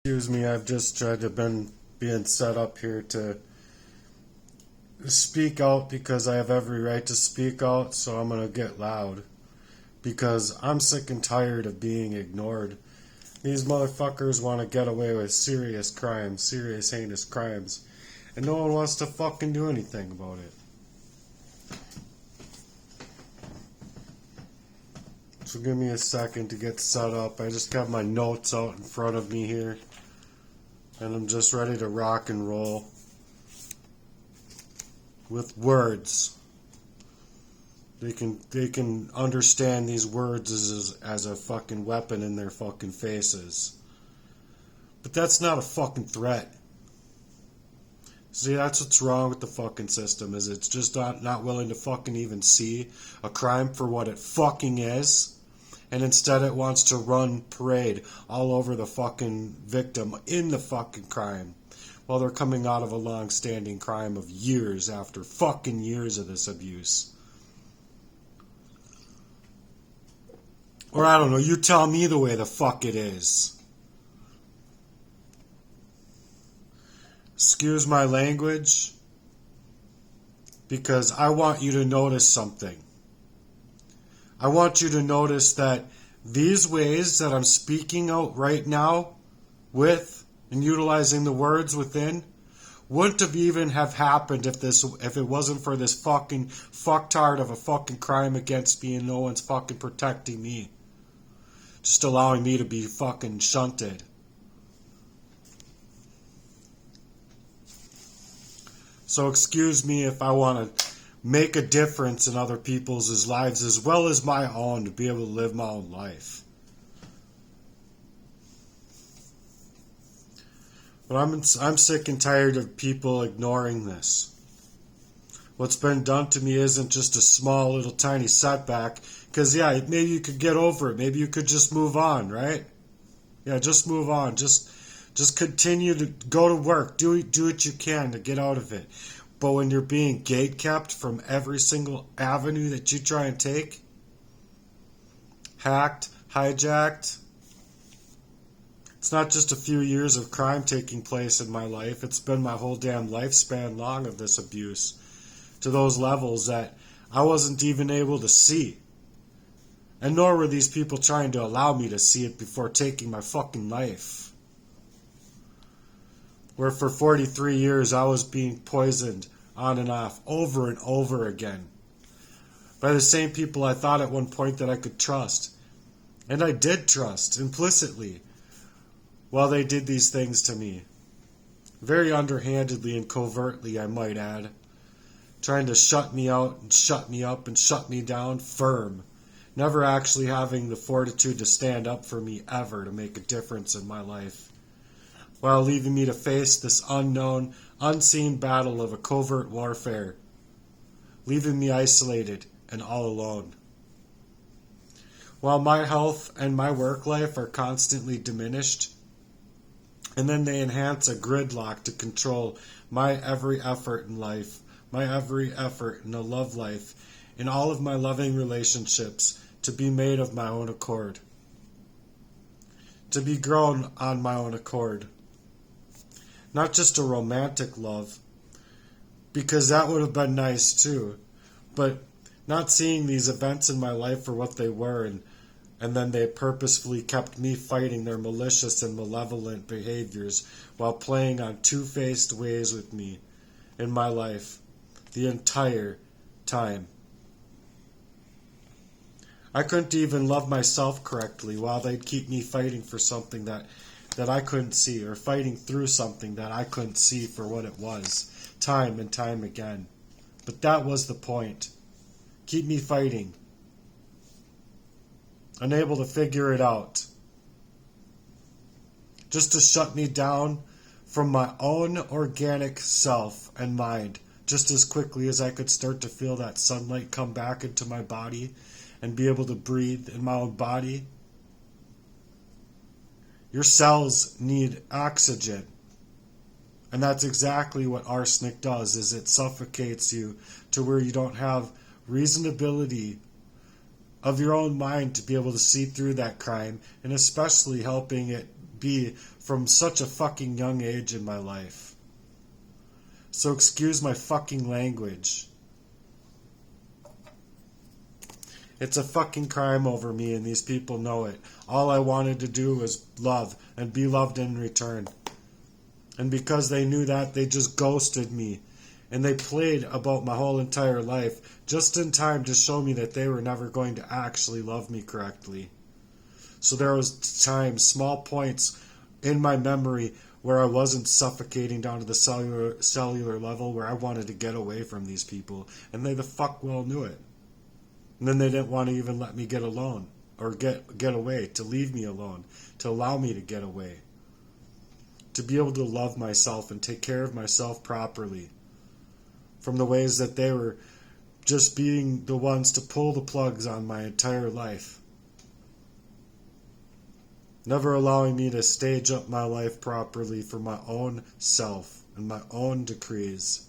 Excuse me, I've just tried to been being set up here to speak out because I have every right to speak out, so I'm gonna get loud because I'm sick and tired of being ignored. These motherfuckers want to get away with serious crimes, serious heinous crimes, and no one wants to fucking do anything about it. So give me a second to get set up. I just got my notes out in front of me here. And I'm just ready to rock and roll with words. They can understand these words as a fucking weapon in their fucking faces. But that's not a fucking threat. See, that's what's wrong with the fucking system, is it's just not willing to fucking even see a crime for what it fucking is. And instead it wants to run parade all over the fucking victim in the fucking crime while they're coming out of a long-standing crime of years after fucking years of this abuse. Or I don't know, you tell me the way the fuck it is. Excuse my language, because I want you to notice something. I want you to notice that these ways that I'm speaking out right now with and utilizing the words within wouldn't have even have happened if it wasn't for this fucking fucktard of a fucking crime against me and no one's fucking protecting me. Just allowing me to be fucking shunted. So excuse me if I want to make a difference in other people's lives as well as my own, to be able to live my own life. But I'm sick and tired of people ignoring this. What's been done to me isn't just a small little tiny setback, because yeah, maybe you could get over it, maybe you could just move on, right? Yeah, just move on, just continue to go to work, do what you can to get out of it. But when you're being gatekept from every single avenue that you try and take, hacked, hijacked, it's not just a few years of crime taking place in my life. It's been my whole damn lifespan long of this abuse to those levels that I wasn't even able to see. And nor were these people trying to allow me to see it before taking my fucking life. Where for 43 years I was being poisoned on and off over and over again by the same people I thought at one point that I could trust. And I did trust implicitly while they did these things to me. Very underhandedly and covertly, I might add. Trying to shut me out and shut me up and shut me down firm. Never actually having the fortitude to stand up for me ever to make a difference in my life, while leaving me to face this unknown, unseen battle of a covert warfare, leaving me isolated and all alone. While my health and my work life are constantly diminished, and then they enhance a gridlock to control my every effort in life, my every effort in a love life, in all of my loving relationships, to be made of my own accord, to be grown on my own accord. Not just a romantic love, because that would have been nice too, but not seeing these events in my life for what they were, and then they purposefully kept me fighting their malicious and malevolent behaviors while playing on two-faced ways with me in my life the entire time. I couldn't even love myself correctly while they'd keep me fighting for something that I couldn't see, or fighting through something that I couldn't see for what it was, time and time again. But that was the point. Keep me fighting. Unable to figure it out. Just to shut me down from my own organic self and mind, just as quickly as I could start to feel that sunlight come back into my body and be able to breathe in my own body. Your cells need oxygen. And that's exactly what arsenic does, is it suffocates you to where you don't have reasonability of your own mind to be able to see through that crime, and especially helping it be from such a fucking young age in my life. So excuse my fucking language. It's a fucking crime over me, and these people know it. All I wanted to do was love and be loved in return. And because they knew that, they just ghosted me. And they played about my whole entire life just in time to show me that they were never going to actually love me correctly. So there was times, small points in my memory where I wasn't suffocating down to the cellular level, where I wanted to get away from these people. And they the fuck well knew it. And then they didn't want to even let me get alone or get away, to leave me alone, to allow me to get away, to be able to love myself and take care of myself properly from the ways that they were just being the ones to pull the plugs on my entire life. Never allowing me to stage up my life properly for my own self and my own decrees,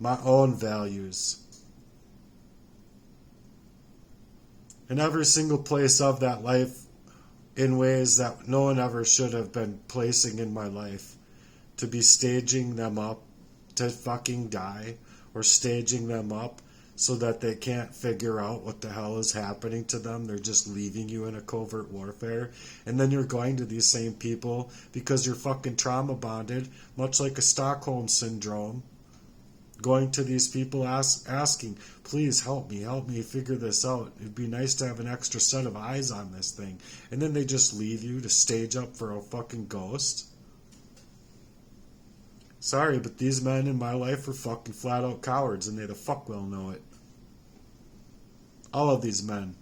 my own values. In every single place of that life, in ways that no one ever should have been placing in my life, to be staging them up to fucking die, or staging them up so that they can't figure out what the hell is happening to them. They're just leaving you in a covert warfare. And then you're going to these same people because you're fucking trauma bonded, much like a Stockholm syndrome. Going to these people asking, please help me figure this out. It'd be nice to have an extra set of eyes on this thing. And then they just leave you to stage up for a fucking ghost. Sorry, but these men in my life are fucking flat out cowards, and they the fuck well know it. All of these men.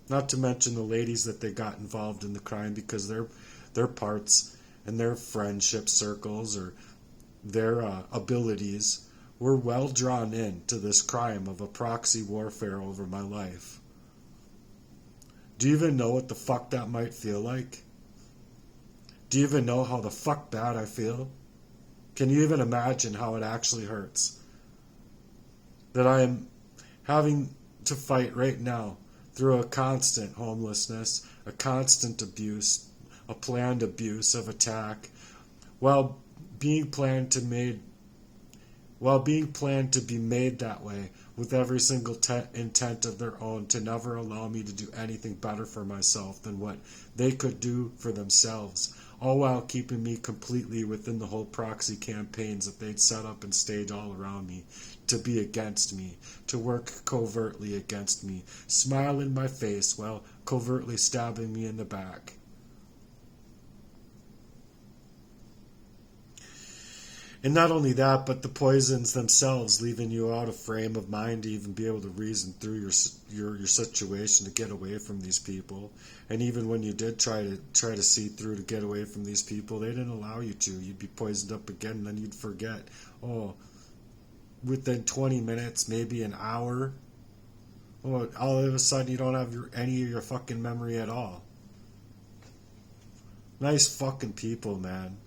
Not to mention the ladies that they got involved in the crime because their parts and their friendship circles or their abilities were well drawn into this crime of a proxy warfare over my life. Do you even know what the fuck that might feel like? Do you even know how the fuck bad I feel? Can you even imagine how it actually hurts? That I am having to fight right now through a constant homelessness, a constant abuse, a planned abuse of attack, while being planned to be made that way with every single intent of their own to never allow me to do anything better for myself than what they could do for themselves, all while keeping me completely within the whole proxy campaigns that they'd set up and stage all around me to be against me, to work covertly against me, smile in my face while covertly stabbing me in the back. And not only that, but the poisons themselves, leaving you out of frame of mind to even be able to reason through your situation to get away from these people. And even when you did try to see through to get away from these people, they didn't allow you to. You'd be poisoned up again, and then you'd forget. Oh, within 20 minutes, maybe an hour, oh, all of a sudden you don't have any of your fucking memory at all. Nice fucking people, man.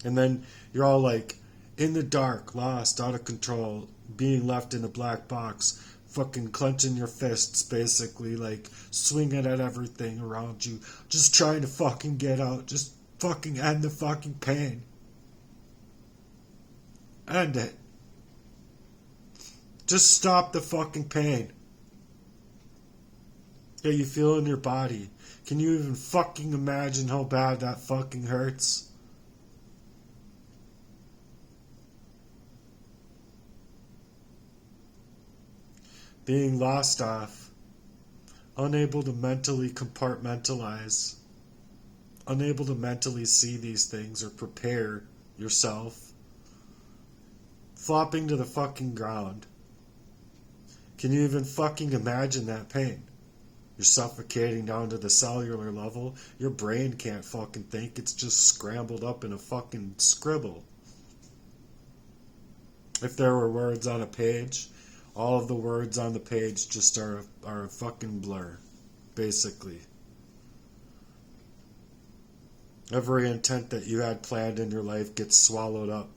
And then you're all like in the dark, lost, out of control, being left in a black box, fucking clenching your fists, basically, like swinging at everything around you, just trying to fucking get out, just fucking end the fucking pain. End it. Just stop the fucking pain that you feel in your body. Can you even fucking imagine how bad that fucking hurts? Being lost off, unable to mentally compartmentalize, unable to mentally see these things or prepare yourself, flopping to the fucking ground. Can you even fucking imagine that pain? You're suffocating down to the cellular level. Your brain can't fucking think. It's just scrambled up in a fucking scribble. If there were words on a page, all of the words on the page just are a fucking blur, basically. Every intent that you had planned in your life gets swallowed up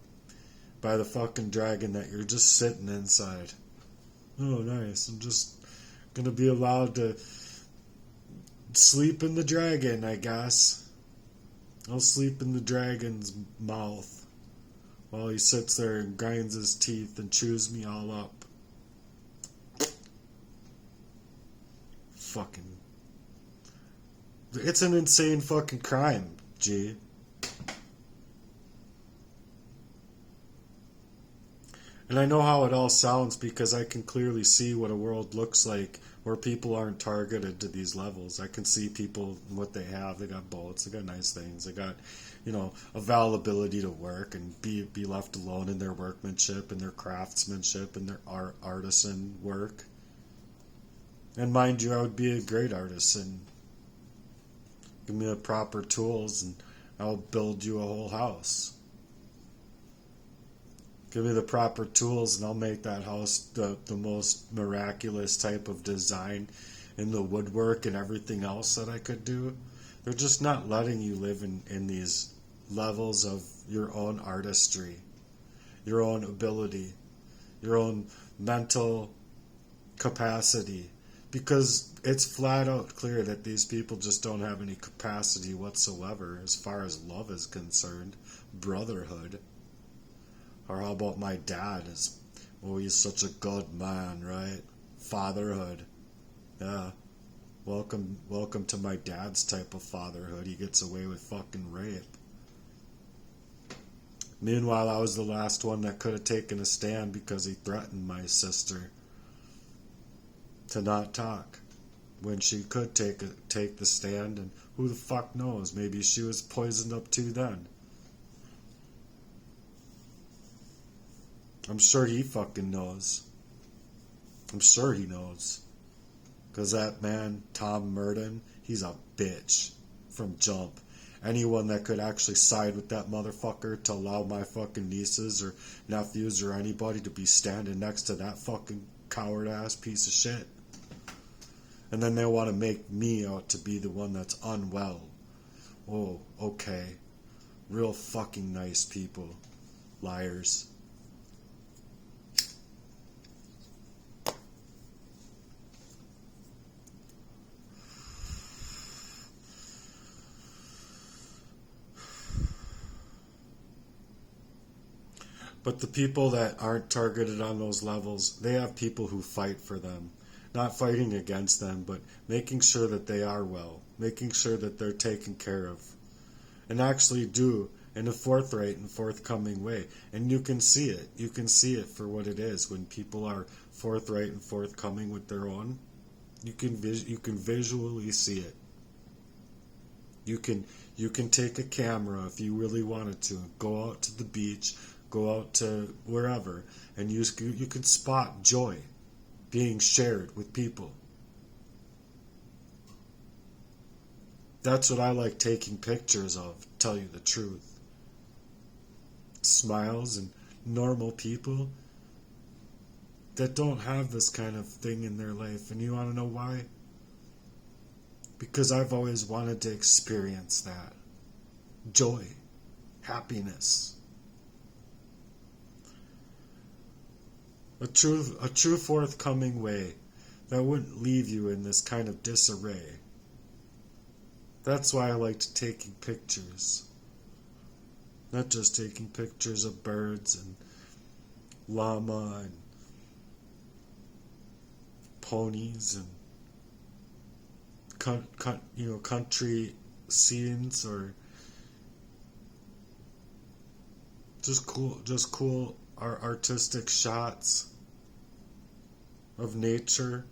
by the fucking dragon that you're just sitting inside. Oh, nice. I'm just gonna be allowed to sleep in the dragon, I guess. I'll sleep in the dragon's mouth while he sits there and grinds his teeth and chews me all up. Fucking. It's an insane fucking crime, G. And I know how it all sounds because I can clearly see what a world looks like where people aren't targeted to these levels. I can see people, what they have. They got boats, they got nice things, they got, availability to work and be left alone in their workmanship and their craftsmanship and their artisan work. And mind you, I would be a great artisan. Give me the proper tools and I'll build you a whole house. Give me the proper tools and I'll make that house the most miraculous type of design in the woodwork and everything else that I could do. They're just not letting you live in these levels of your own artistry, your own ability, your own mental capacity. Because it's flat out clear that these people just don't have any capacity whatsoever as far as love is concerned, brotherhood. Or how about my dad? He's such a good man, right? Fatherhood. Yeah. Welcome to my dad's type of fatherhood. He gets away with fucking rape. Meanwhile, I was the last one that could have taken a stand because he threatened my sister to not talk when she could take the stand, and who the fuck knows? Maybe she was poisoned up too then. I'm sure he fucking knows. I'm sure he knows. Because that man, Tom Merdan, he's a bitch from jump. Anyone that could actually side with that motherfucker to allow my fucking nieces or nephews or anybody to be standing next to that fucking coward-ass piece of shit. And then they want to make me out to be the one that's unwell. Oh, okay. Real fucking nice people. Liars. But the people that aren't targeted on those levels, they have people who fight for them. Not fighting against them, but making sure that they are well. Making sure that they're taken care of. And actually do in a forthright and forthcoming way. And you can see it. You can see it for what it is when people are forthright and forthcoming with their own. You can visually see it. You can take a camera if you really wanted to. Go out to the beach. Go out to wherever, and you can spot joy being shared with people. That's what I like taking pictures of, tell you the truth. Smiles and normal people that don't have this kind of thing in their life. And you want to know why? Because I've always wanted to experience that. Joy. Happiness. A true forthcoming way that wouldn't leave you in this kind of disarray. That's why I liked taking pictures. Not just taking pictures of birds and llama and ponies and country scenes, or just cool artistic shots of nature.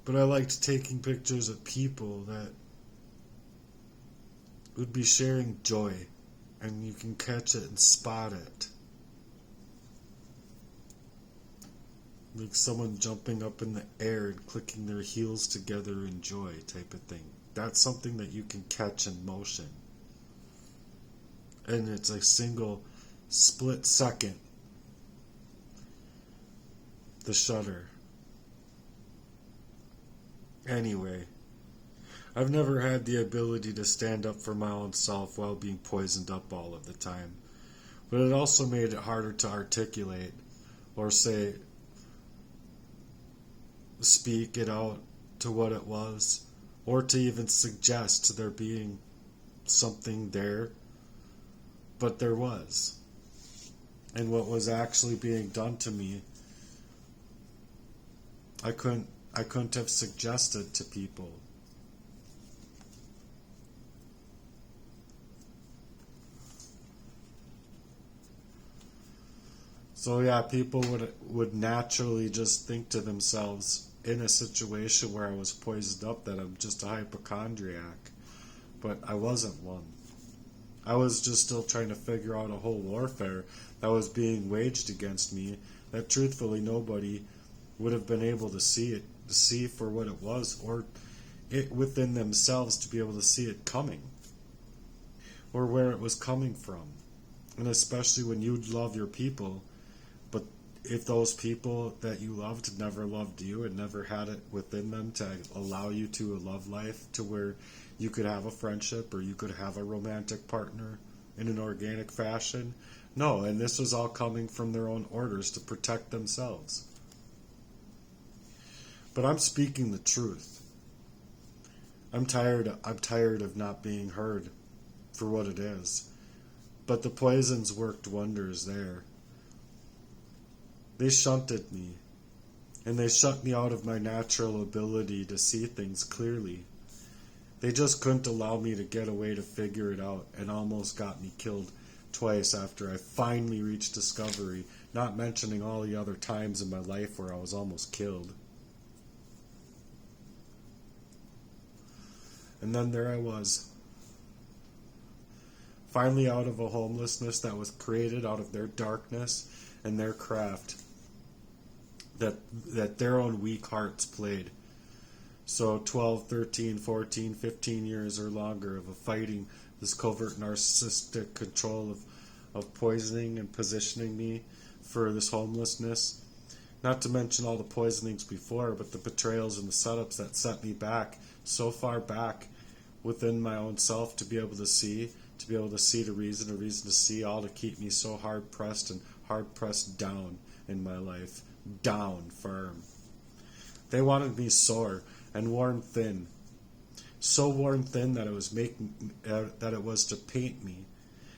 But I liked taking pictures of people that would be sharing joy, and you can catch it and spot it. Like someone jumping up in the air and clicking their heels together in joy type of thing. That's something that you can catch in motion. And it's a single split second. The shutter. Anyway, I've never had the ability to stand up for my own self while being poisoned up all of the time. But it also made it harder to articulate or speak it out to what it was, or to even suggest there being something there, but there was. And what was actually being done to me, I couldn't have suggested to people. So yeah, people would naturally just think to themselves in a situation where I was poisoned up that I'm just a hypochondriac. But I wasn't one. I was just still trying to figure out a whole warfare that was being waged against me that truthfully nobody would have been able to see for what it was, or it within themselves to be able to see it coming, or where it was coming from. And especially when you love your people, but if those people that you loved never loved you and never had it within them to allow you to a love life to where you could have a friendship or you could have a romantic partner in an organic fashion. No, and this was all coming from their own orders to protect themselves. But I'm speaking the truth. I'm tired of not being heard for what it is. But the poisons worked wonders there. They shunted me, and they shut me out of my natural ability to see things clearly. They just couldn't allow me to get away to figure it out, and almost got me killed twice after I finally reached discovery, not mentioning all the other times in my life where I was almost killed. And then there I was, finally out of a homelessness that was created out of their darkness and their craft that their own weak hearts played. So 12, 13, 14, 15 years or longer of fighting this covert narcissistic control of poisoning and positioning me for this homelessness. Not to mention all the poisonings before, but the betrayals and the setups that set me back so far back within my own self to be able to see the reason, a reason to see, all to keep me so hard pressed down in my life. Down firm. They wanted me sore and worn thin. So worn thin that it was to paint me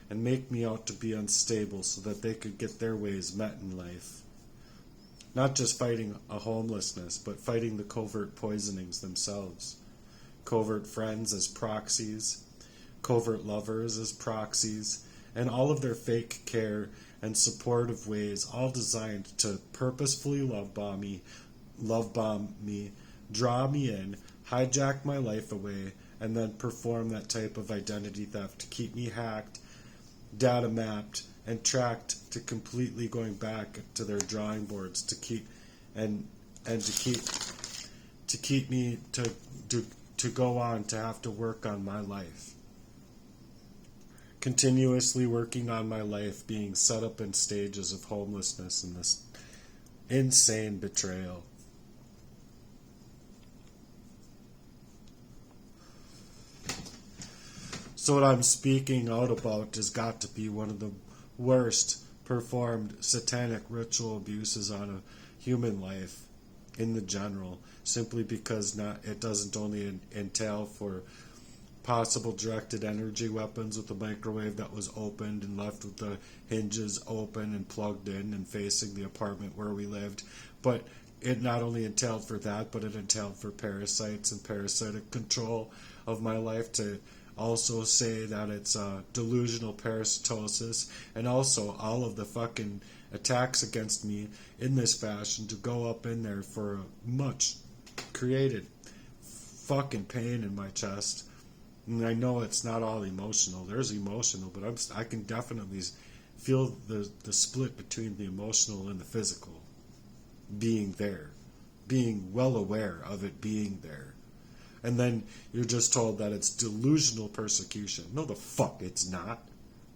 and make me out to be unstable so that they could get their ways met in life. Not just fighting a homelessness, but fighting the covert poisonings themselves. Covert friends as proxies, covert lovers as proxies, and all of their fake care and supportive ways, all designed to purposefully love bomb me, draw me in, hijack my life away, and then perform that type of identity theft to keep me hacked, data mapped, and tracked to completely going back to their drawing boards to keep me to go on to have to work on my life. Continuously working on my life, being set up in stages of homelessness and this insane betrayal. So what I'm speaking out about has got to be one of the worst performed satanic ritual abuses on a human life in the general, simply because it doesn't only entail for possible directed energy weapons with the microwave that was opened and left with the hinges open and plugged in and facing the apartment where we lived, but it not only entailed for that, but it entailed for parasites and parasitic control of my life, to also say that it's delusional parasitosis, and also all of the fucking attacks against me in this fashion to go up in there for a much created fucking pain in my chest. And I know it's not all emotional. There's emotional, but I can definitely feel the split between the emotional and the physical being there, being well aware of it being there. And then you're just told that it's delusional persecution. No, the fuck it's not.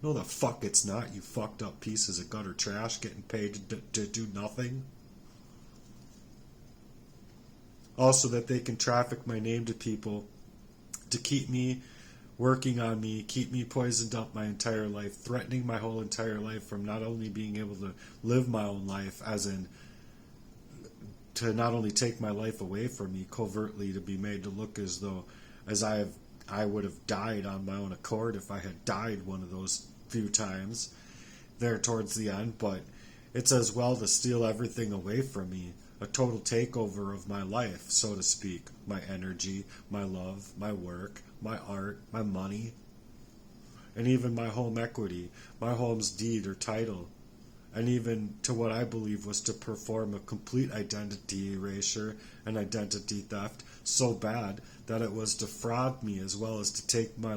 No, the fuck it's not, you fucked up pieces of gutter trash getting paid to do nothing. Also that they can traffic my name to people to keep me working on me, keep me poisoned up my entire life, threatening my whole entire life from not only being able to live my own life, as in to not only take my life away from me, covertly to be made to look as though I would have died on my own accord if I had died one of those few times there towards the end, but it's as well to steal everything away from me, a total takeover of my life, so to speak, my energy, my love, my work, my art, my money, and even my home equity, my home's deed or title, and even to what I believe was to perform a complete identity erasure and identity theft so bad that it was to fraud me as well as to take my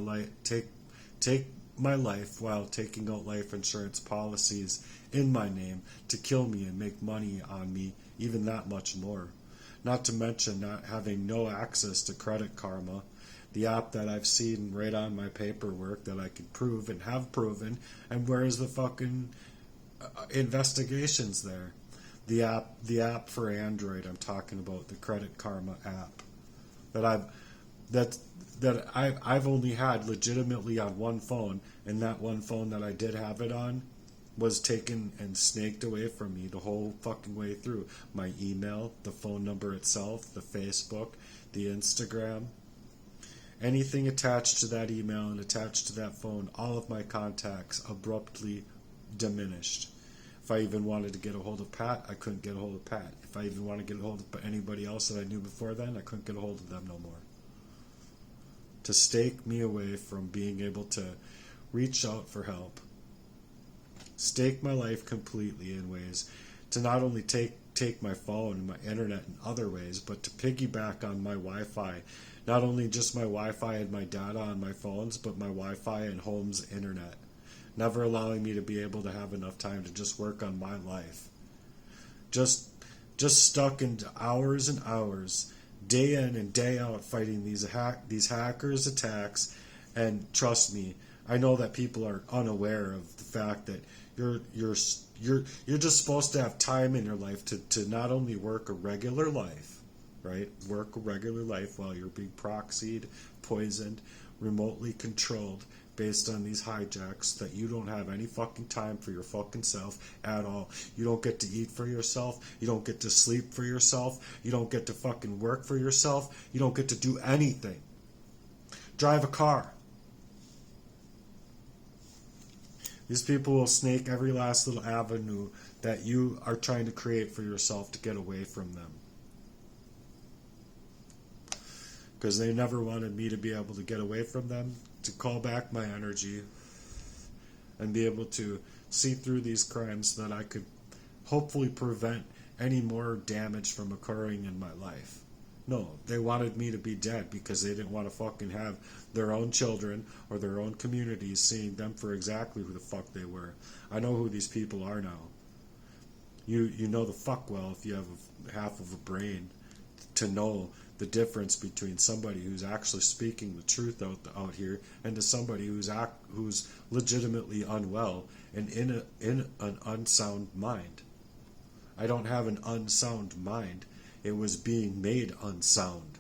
life while taking out life insurance policies in my name to kill me and make money on me, even that much more. Not to mention not having no access to Credit Karma, the app that I've seen right on my paperwork that I could prove and have proven, and where's the fucking investigations there? The app for Android I'm talking about, the Credit Karma app that I've only had legitimately on one phone, and that one phone that I did have it on was taken and snaked away from me the whole fucking way through. My email, the phone number itself, the Facebook, the Instagram, anything attached to that email and attached to that phone, all of my contacts abruptly diminished. If I even wanted to get a hold of Pat, I couldn't get a hold of Pat. If I even wanted to get a hold of anybody else that I knew before then, I couldn't get a hold of them no more. To stake me away from being able to reach out for help. Stake my life completely in ways to not only take my phone and my internet in other ways, but to piggyback on my Wi-Fi. Not only just my Wi-Fi and my data on my phones, but my Wi-Fi and home's internet. Never allowing me to be able to have enough time to just work on my life. Just stuck into hours and hours, day in and day out, fighting these hackers' attacks. And trust me, I know that people are unaware of the fact that you're just supposed to have time in your life to not only work a regular life, right? Work a regular life while you're being proxied, poisoned, remotely controlled based on these hijacks, that you don't have any fucking time for your fucking self at all. You don't get to eat for yourself. You don't get to sleep for yourself. You don't get to fucking work for yourself. You don't get to do anything. Drive a car. These people will snake every last little avenue that you are trying to create for yourself to get away from them. Because they never wanted me to be able to get away from them, to call back my energy, and be able to see through these crimes so that I could hopefully prevent any more damage from occurring in my life. No, they wanted me to be dead because they didn't want to fucking have their own children or their own communities seeing them for exactly who the fuck they were. I know who these people are now. You know the fuck well if you have half of a brain to know the difference between somebody who's actually speaking the truth out here and to somebody who's legitimately unwell and in an unsound mind. I don't have an unsound mind. It was being made unsound.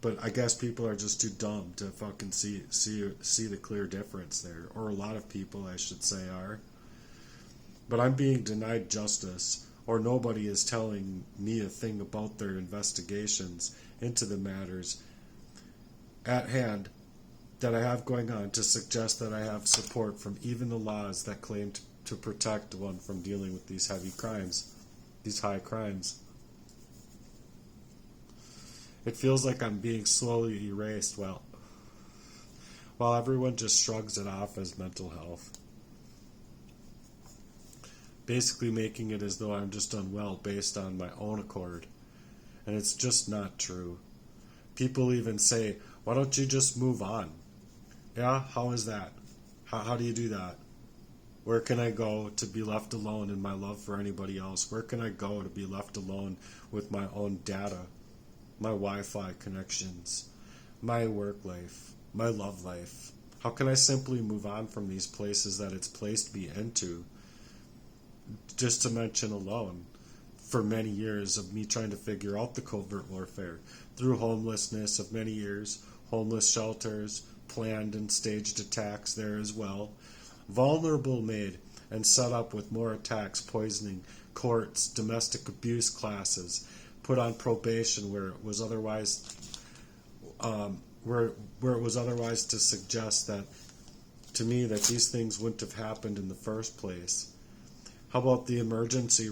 But I guess people are just too dumb to fucking see the clear difference there. Or a lot of people, I should say, are. But I'm being denied justice, or nobody is telling me a thing about their investigations into the matters at hand that I have going on to suggest that I have support from even the laws that claim to protect one from dealing with these heavy crimes, these high crimes. It feels like I'm being slowly erased while everyone just shrugs it off as mental health. Basically making it as though I'm just unwell based on my own accord. And it's just not true. People even say, why don't you just move on? Yeah, how is that? How do you do that? Where can I go to be left alone in my love for anybody else? Where can I go to be left alone with my own data, my Wi-Fi connections, my work life, my love life? How can I simply move on from these places that it's placed me into? Just to mention alone, for many years of me trying to figure out the covert warfare, through homelessness of many years, homeless shelters, planned and staged attacks there as well, vulnerable made and set up with more attacks, poisoning, courts, domestic abuse classes, put on probation where it was otherwise where it was otherwise to suggest that to me that these things wouldn't have happened in the first place. How about the emergency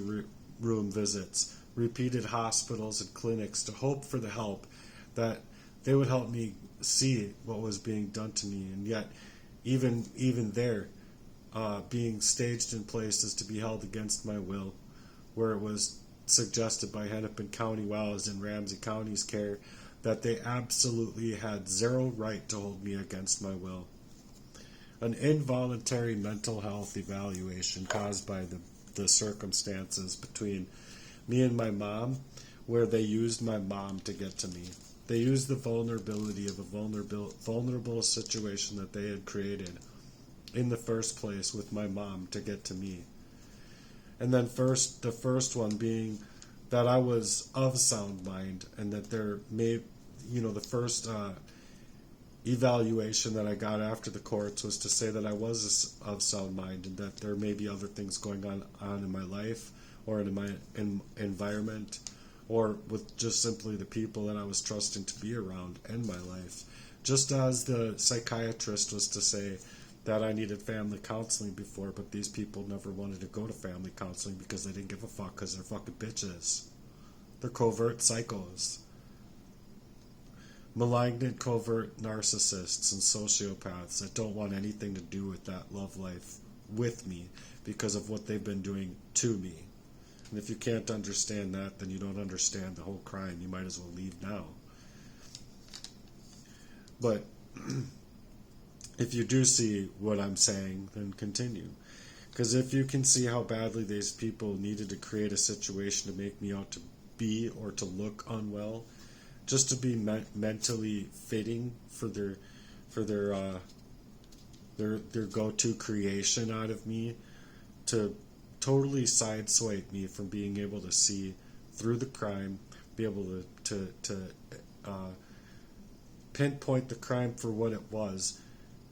room visits, repeated hospitals and clinics to hope for the help that they would help me see what was being done to me, and yet even there, being staged in places to be held against my will, where it was suggested by Hennepin County while I was in Ramsey County's care that they absolutely had zero right to hold me against my will. An involuntary mental health evaluation caused by the circumstances between me and my mom, where they used my mom to get to me. They used the vulnerability of a vulnerable situation that they had created in the first place with my mom to get to me. And then the first one being that I was of sound mind, and that the first evaluation that I got after the courts was to say that I was of sound mind, and that there may be other things going on in my life or in my environment, or with just simply the people that I was trusting to be around in my life. Just as the psychiatrist was to say that I needed family counseling before, but these people never wanted to go to family counseling because they didn't give a fuck because they're fucking bitches. They're covert psychos. Malignant covert narcissists and sociopaths that don't want anything to do with that love life with me because of what they've been doing to me. And if you can't understand that, then you don't understand the whole crime. You might as well leave now. But if you do see what I'm saying, then continue. Because if you can see how badly these people needed to create a situation to make me out to be or to look unwell, just to be mentally fitting for their go-to creation out of me, to totally sideswipe me from being able to see through the crime, be able to pinpoint the crime for what it was,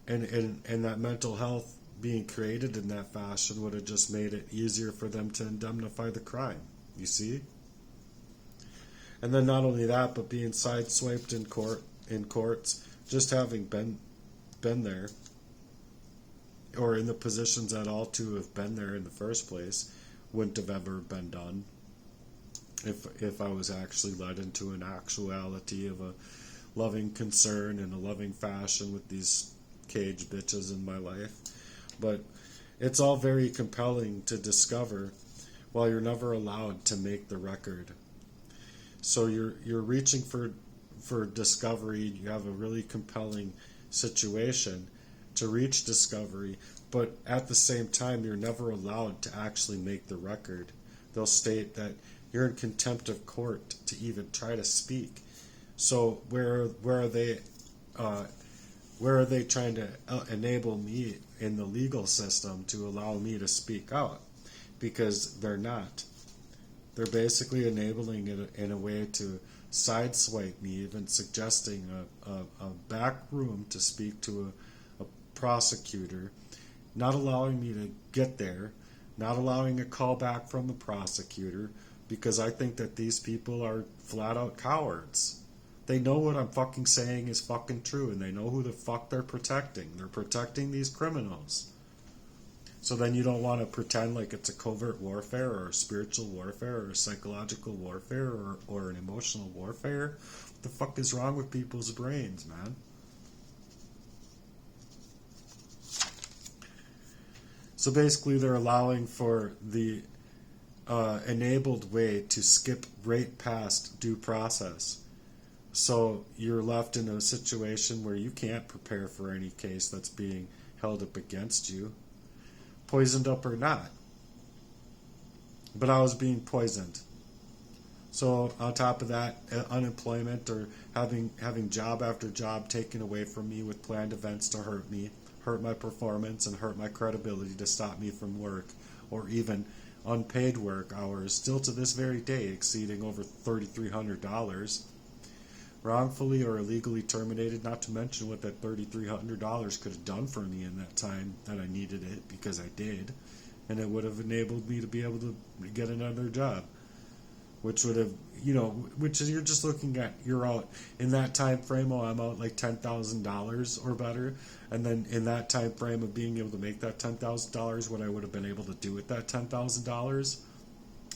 and that mental health being created in that fashion would have just made it easier for them to indemnify the crime. You see? And then not only that, but being sideswiped in courts, just having been there, or in the positions at all to have been there in the first place, wouldn't have ever been done if I was actually led into an actuality of a loving concern in a loving fashion with these cage bitches in my life. But it's all very compelling to discover while you're never allowed to make the record. So you're reaching for discovery. You have a really compelling situation to reach discovery, but at the same time you're never allowed to actually make the record. They'll state that you're in contempt of court to even try to speak. So where are they trying to enable me in the legal system to allow me to speak out? Because they're not. They're basically enabling it in a way to sideswipe me, even suggesting a back room to speak to a prosecutor, not allowing me to get there, not allowing a call back from the prosecutor, because I think that these people are flat out cowards. They know what I'm fucking saying is fucking true, and they know who the fuck they're protecting. They're protecting these criminals. So then you don't want to pretend like it's a covert warfare or a spiritual warfare or a psychological warfare or an emotional warfare. What the fuck is wrong with people's brains, man? So basically they're allowing for the enabled way to skip right past due process. So you're left in a situation where you can't prepare for any case that's being held up against you, poisoned up or not. But I was being poisoned. So on top of that, unemployment or having job after job taken away from me with planned events to hurt me, hurt my performance, and hurt my credibility to stop me from work, or even unpaid work hours, still to this very day exceeding over $3,300. Wrongfully or illegally terminated, not to mention what that $3,300 could have done for me in that time that I needed it, because I did. and it would have enabled me to be able to get another job, which would have, which is, you're just looking at, you're out in that time frame. I'm out like $10,000 or better, and then in that time frame of being able to make that $10,000, what I would have been able to do with that $10,000.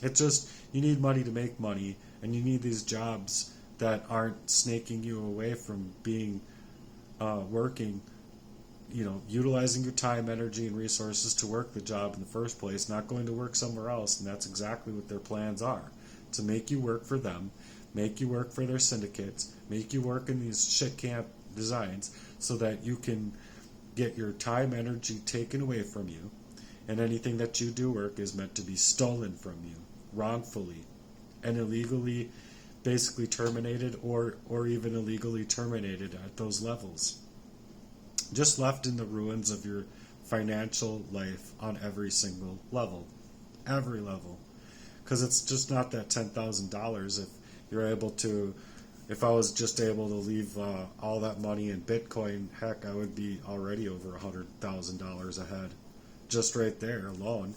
It's just, you need money to make money, and you need these jobs that aren't snaking you away from being working, utilizing your time, energy, and resources to work the job in the first place, not going to work somewhere else. And that's exactly what their plans are, to make you work for them, make you work for their syndicates, make you work in these shit camp designs so that you can get your time, energy taken away from you, and anything that you do work is meant to be stolen from you wrongfully and illegally, basically terminated, or even illegally terminated at those levels. Just left in the ruins of your financial life on every single level. Every level. Because it's just not that $10,000. If you're able to, if I was just able to leave all that money in Bitcoin, heck, I would be already over $100,000 ahead. Just right there alone.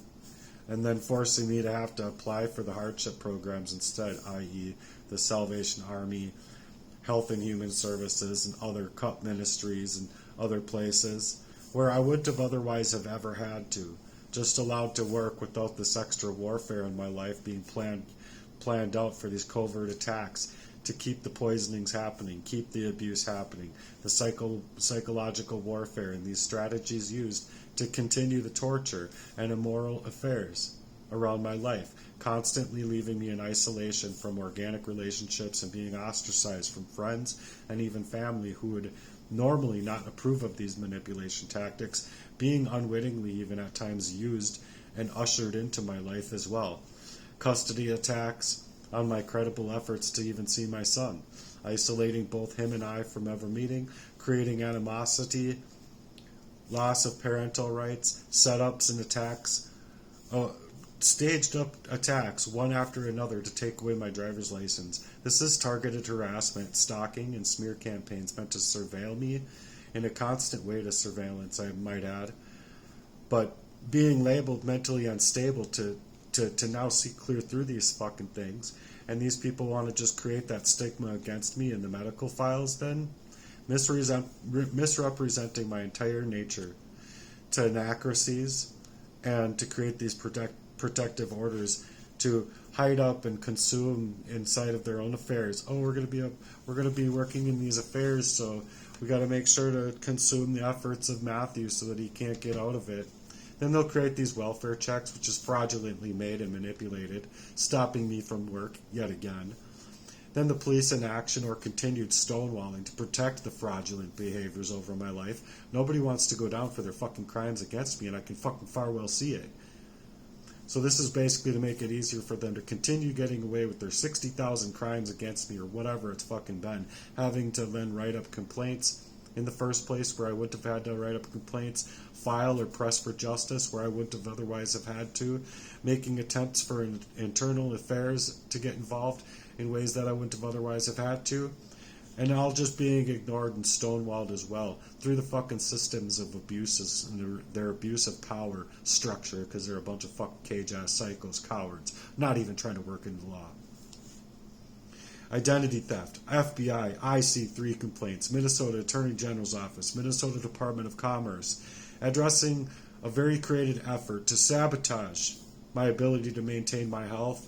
And then forcing me to have to apply for the hardship programs instead, i.e. the Salvation Army, Health and Human Services, and other cup ministries and other places where I wouldn't have otherwise have ever had to. Just allowed to work without this extra warfare in my life being planned out for these covert attacks to keep the poisonings happening, keep the abuse happening, the psychological warfare, and these strategies used to continue the torture and immoral affairs around my life, constantly leaving me in isolation from organic relationships and being ostracized from friends and even family who would normally not approve of these manipulation tactics, being unwittingly even at times used and ushered into my life as well. Custody attacks on my credible efforts to even see my son, isolating both him and I from ever meeting, creating animosity, loss of parental rights, setups and attacks, staged up attacks one after another to take away my driver's license. This is targeted harassment, stalking, and smear campaigns meant to surveil me in a constant way to surveillance, I might add. But being labeled mentally unstable to now see clear through these fucking things, and these people want to just create that stigma against me in the medical files, then misrepresenting my entire nature to inaccuracies and to create these protective orders to hide up and consume inside of their own affairs. Oh, we're going to be working in these affairs, so we got to make sure to consume the efforts of Matthew so that he can't get out of it. Then they'll create these welfare checks, which is fraudulently made and manipulated, stopping me from work yet again. Then the police inaction or continued stonewalling to protect the fraudulent behaviors over my life. Nobody wants to go down for their fucking crimes against me, and I can fucking far well see it. So this is basically to make it easier for them to continue getting away with their 60,000 crimes against me or whatever it's fucking been, having to then write up complaints in the first place where I wouldn't have had to write up complaints, file or press for justice where I wouldn't have otherwise have had to, making attempts for internal affairs to get involved in ways that I wouldn't have otherwise have had to, and all just being ignored and stonewalled as well through the fucking systems of abuses and their abuse of power structure, because they're a bunch of fucking cage-ass psychos, cowards, not even trying to work in the law. Identity theft, FBI, IC3 complaints, Minnesota Attorney General's Office, Minnesota Department of Commerce, addressing a very created effort to sabotage my ability to maintain my health,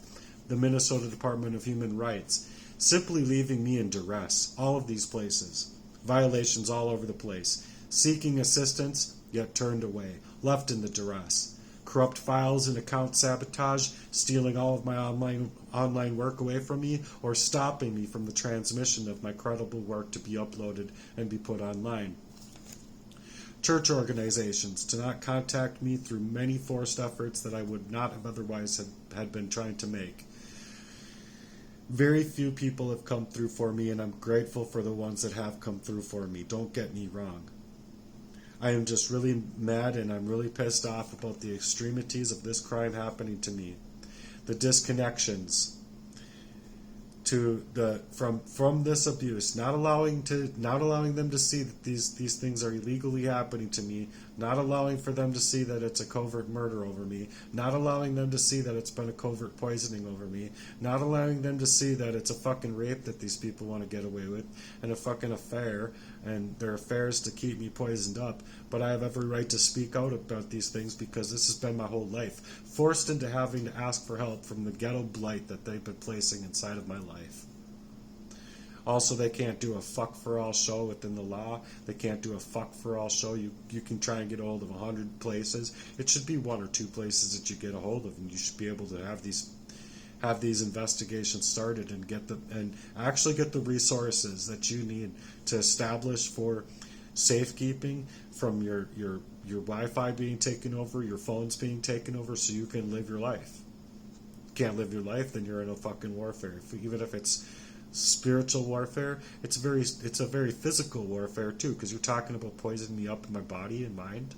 the Minnesota Department of Human Rights, simply leaving me in duress, all of these places, violations all over the place, seeking assistance, yet turned away, left in the duress. Corrupt files and account sabotage, stealing all of my online work away from me, or stopping me from the transmission of my credible work to be uploaded and be put online. Church organizations to not contact me through many forced efforts that I would not have otherwise had been trying to make. Very few people have come through for me, and I'm grateful for the ones that have come through for me. Don't get me wrong. I am just really mad and I'm really pissed off about the extremities of this crime happening to me. The disconnections to the from this abuse, not allowing them to see that these things are illegally happening to me, not allowing for them to see that it's a covert murder over me, not allowing them to see that it's been a covert poisoning over me, not allowing them to see that it's a fucking rape that these people want to get away with, and a fucking affair, and their affairs to keep me poisoned up. But I have every right to speak out about these things because this has been my whole life, forced into having to ask for help from the ghetto blight that they've been placing inside of my life. Also, they can't do a fuck-for-all show within the law. They can't do a fuck-for-all show. You can try and get a hold of 100 places. It should be 1 or 2 places that you get a hold of, and you should be able to have these investigations started and actually get the resources that you need to establish for safekeeping from your Wi-Fi being taken over, your phones being taken over, so you can live your life. Can't live your life, then you're in a fucking warfare. Even if it's spiritual warfare, it's a very physical warfare too, because you're talking about poisoning me up in my body and mind,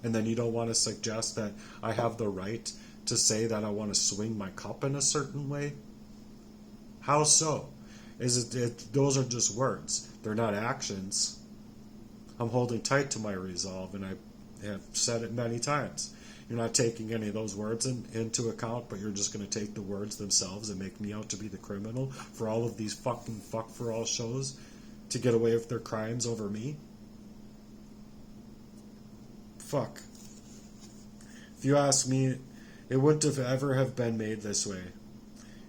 and then you don't want to suggest that I have the right to say that I want to swing my cup in a certain way. How so? Those are just words. They're not actions. I'm holding tight to my resolve, and I have said it many times. You're not taking any of those words into account, but you're just going to take the words themselves and make me out to be the criminal for all of these fucking fuck-for-all shows to get away with their crimes over me? Fuck. If you ask me, it wouldn't have ever have been made this way.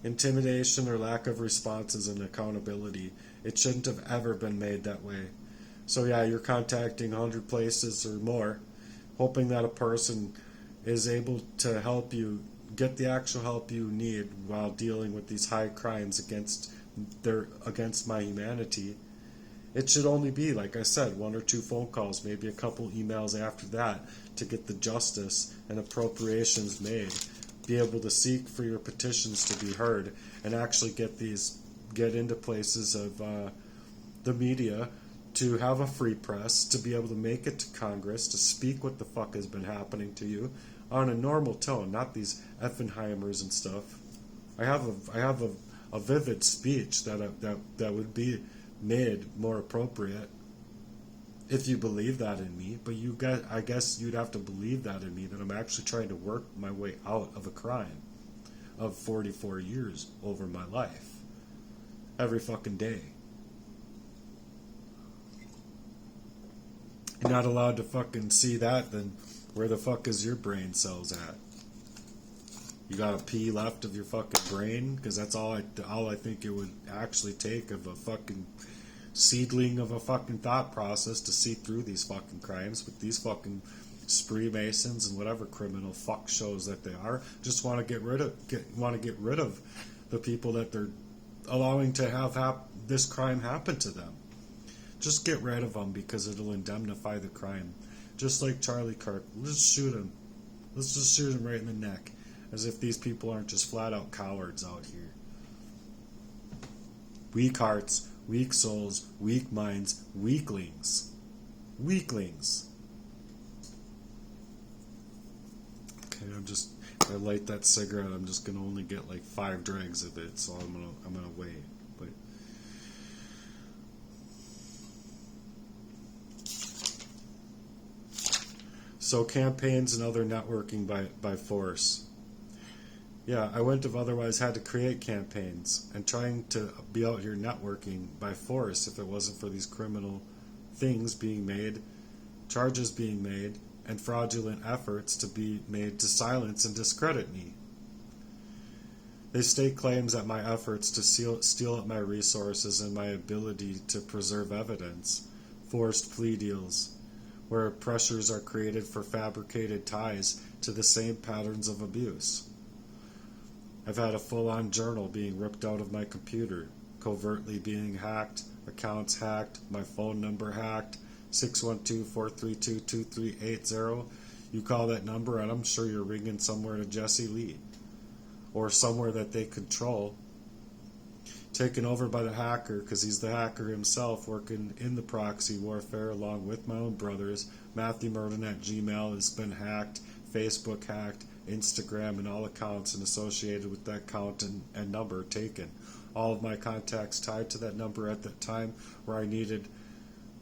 Intimidation or lack of responses and accountability, it shouldn't have ever been made that way. So yeah, you're contacting 100 places or more, hoping that a person is able to help you get the actual help you need while dealing with these high crimes against my humanity. It should only be, like I said, 1 or 2 phone calls, maybe a couple emails after that to get the justice and appropriations made. Be able to seek for your petitions to be heard and actually get into places of the media, to have a free press, to be able to make it to Congress, to speak what the fuck has been happening to you on a normal tone, not these Effenheimers and stuff. I have a vivid speech that would be made more appropriate if you believe that in me, but I guess you'd have to believe that in me, that I'm actually trying to work my way out of a crime of 44 years over my life every fucking day. You're not allowed to fucking see that, then where the fuck is your brain cells at? You got a pea left of your fucking brain? Because that's all I think it would actually take of a fucking seedling of a fucking thought process to see through these fucking crimes with these fucking spree masons and whatever criminal fuck shows that they are. Just want to get rid of the people that they're allowing to have this crime happen to them. Just get rid of them because it'll indemnify the crime. Just like Charlie Kirk. Let's shoot him. Let's just shoot him right in the neck. As if these people aren't just flat out cowards out here. Weak hearts, weak souls, weak minds, weaklings. Weaklings. Okay, if I light that cigarette, I'm just gonna only get like 5 drags of it, so I'm gonna wait. But so campaigns and other networking by force. Yeah, I wouldn't have otherwise had to create campaigns and trying to be out here networking by force if it wasn't for these criminal things being made, charges being made, and fraudulent efforts to be made to silence and discredit me. They stake claims that my efforts to steal up my resources and my ability to preserve evidence, forced plea deals, where pressures are created for fabricated ties to the same patterns of abuse. I've had a full-on journal being ripped out of my computer, covertly being hacked, accounts hacked, my phone number hacked, 612-432-2380. You call that number and I'm sure you're ringing somewhere to Jesse Lee, or somewhere that they control. Taken over by the hacker, because he's the hacker himself, working in the proxy warfare along with my own brothers. Matthew Merdan at Gmail has been hacked, Facebook hacked, Instagram and all accounts and associated with that account and number taken. all of my contacts tied to that number at that time, where I needed,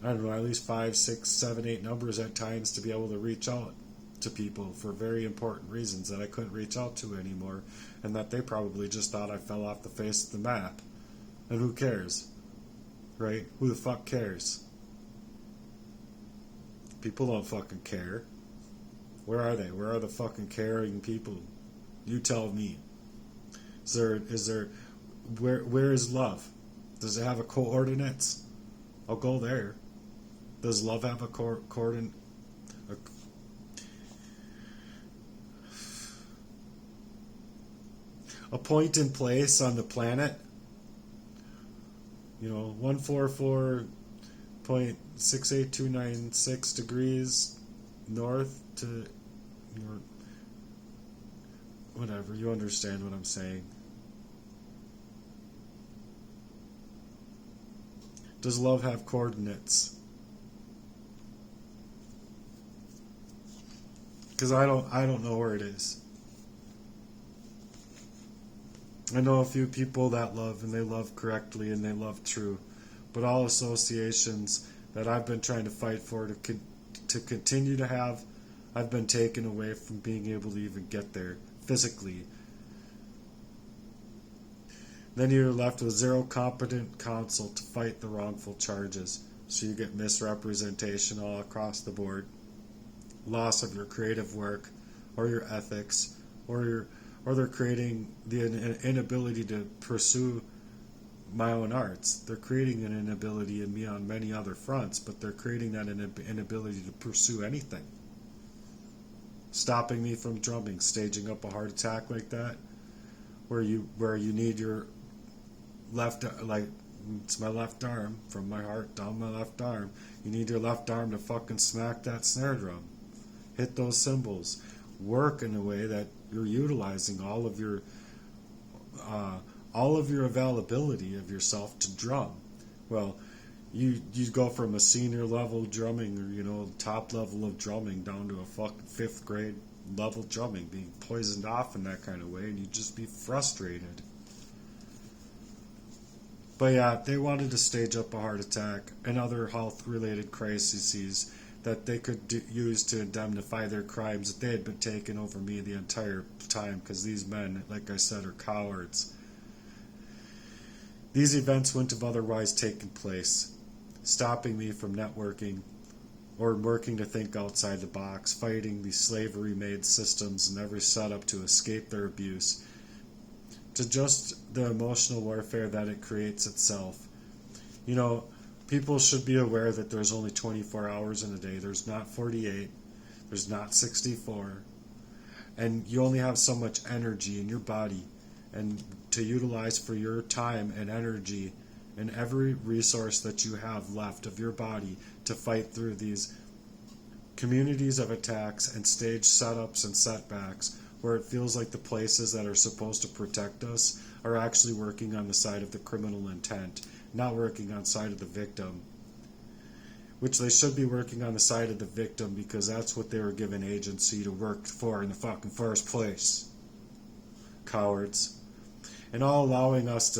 I don't know, at least 5, 6, 7, 8 numbers at times to be able to reach out to people for very important reasons that I couldn't reach out to anymore, and that they probably just thought I fell off the face of the map. And who cares? Right? Who the fuck cares? People don't fucking care. Where are they? Where are the fucking caring people? You tell me. Where is love? Does it have a coordinates? I'll go there. Does love have a coordinate? A point in place on the planet? 144.68296 degrees north to whatever, you understand what I'm saying. Does love have coordinates? Because I don't know where it is. I know a few people that love, and they love correctly, and they love true, but all associations that I've been trying to fight for to continue to have, I've been taken away from being able to even get there physically. Then you're left with zero competent counsel to fight the wrongful charges, so you get misrepresentation all across the board, loss of your creative work or your ethics, or they're creating the inability to pursue my own arts. They're creating an inability in me on many other fronts, but they're creating that inability to pursue anything. Stopping me from drumming, staging up a heart attack like that, where you need your left, like it's my left arm, from my heart down my left arm, you need your left arm to fucking smack that snare drum, hit those cymbals, work in a way that you're utilizing all of your availability of yourself to drum. Well, you go from a senior level drumming, or top level of drumming, down to a fucking 5th grade level drumming, being poisoned off in that kind of way, and you'd just be frustrated. But yeah, they wanted to stage up a heart attack and other health related crises that they could use to indemnify their crimes that they had been taking over me the entire time, because these men, like I said, are cowards. These events wouldn't have otherwise taken place, stopping me from networking or working to think outside the box, fighting these slavery-made systems and every setup to escape their abuse, to just the emotional warfare that it creates itself. People should be aware that there's only 24 hours in a day. There's not 48. There's not 64. And you only have so much energy in your body and to utilize for your time and energy and every resource that you have left of your body to fight through these communities of attacks and stage setups and setbacks, where it feels like the places that are supposed to protect us are actually working on the side of the criminal intent, not working on the side of the victim. Which they should be working on the side of the victim, because that's what they were given agency to work for in the fucking first place. Cowards. And all allowing us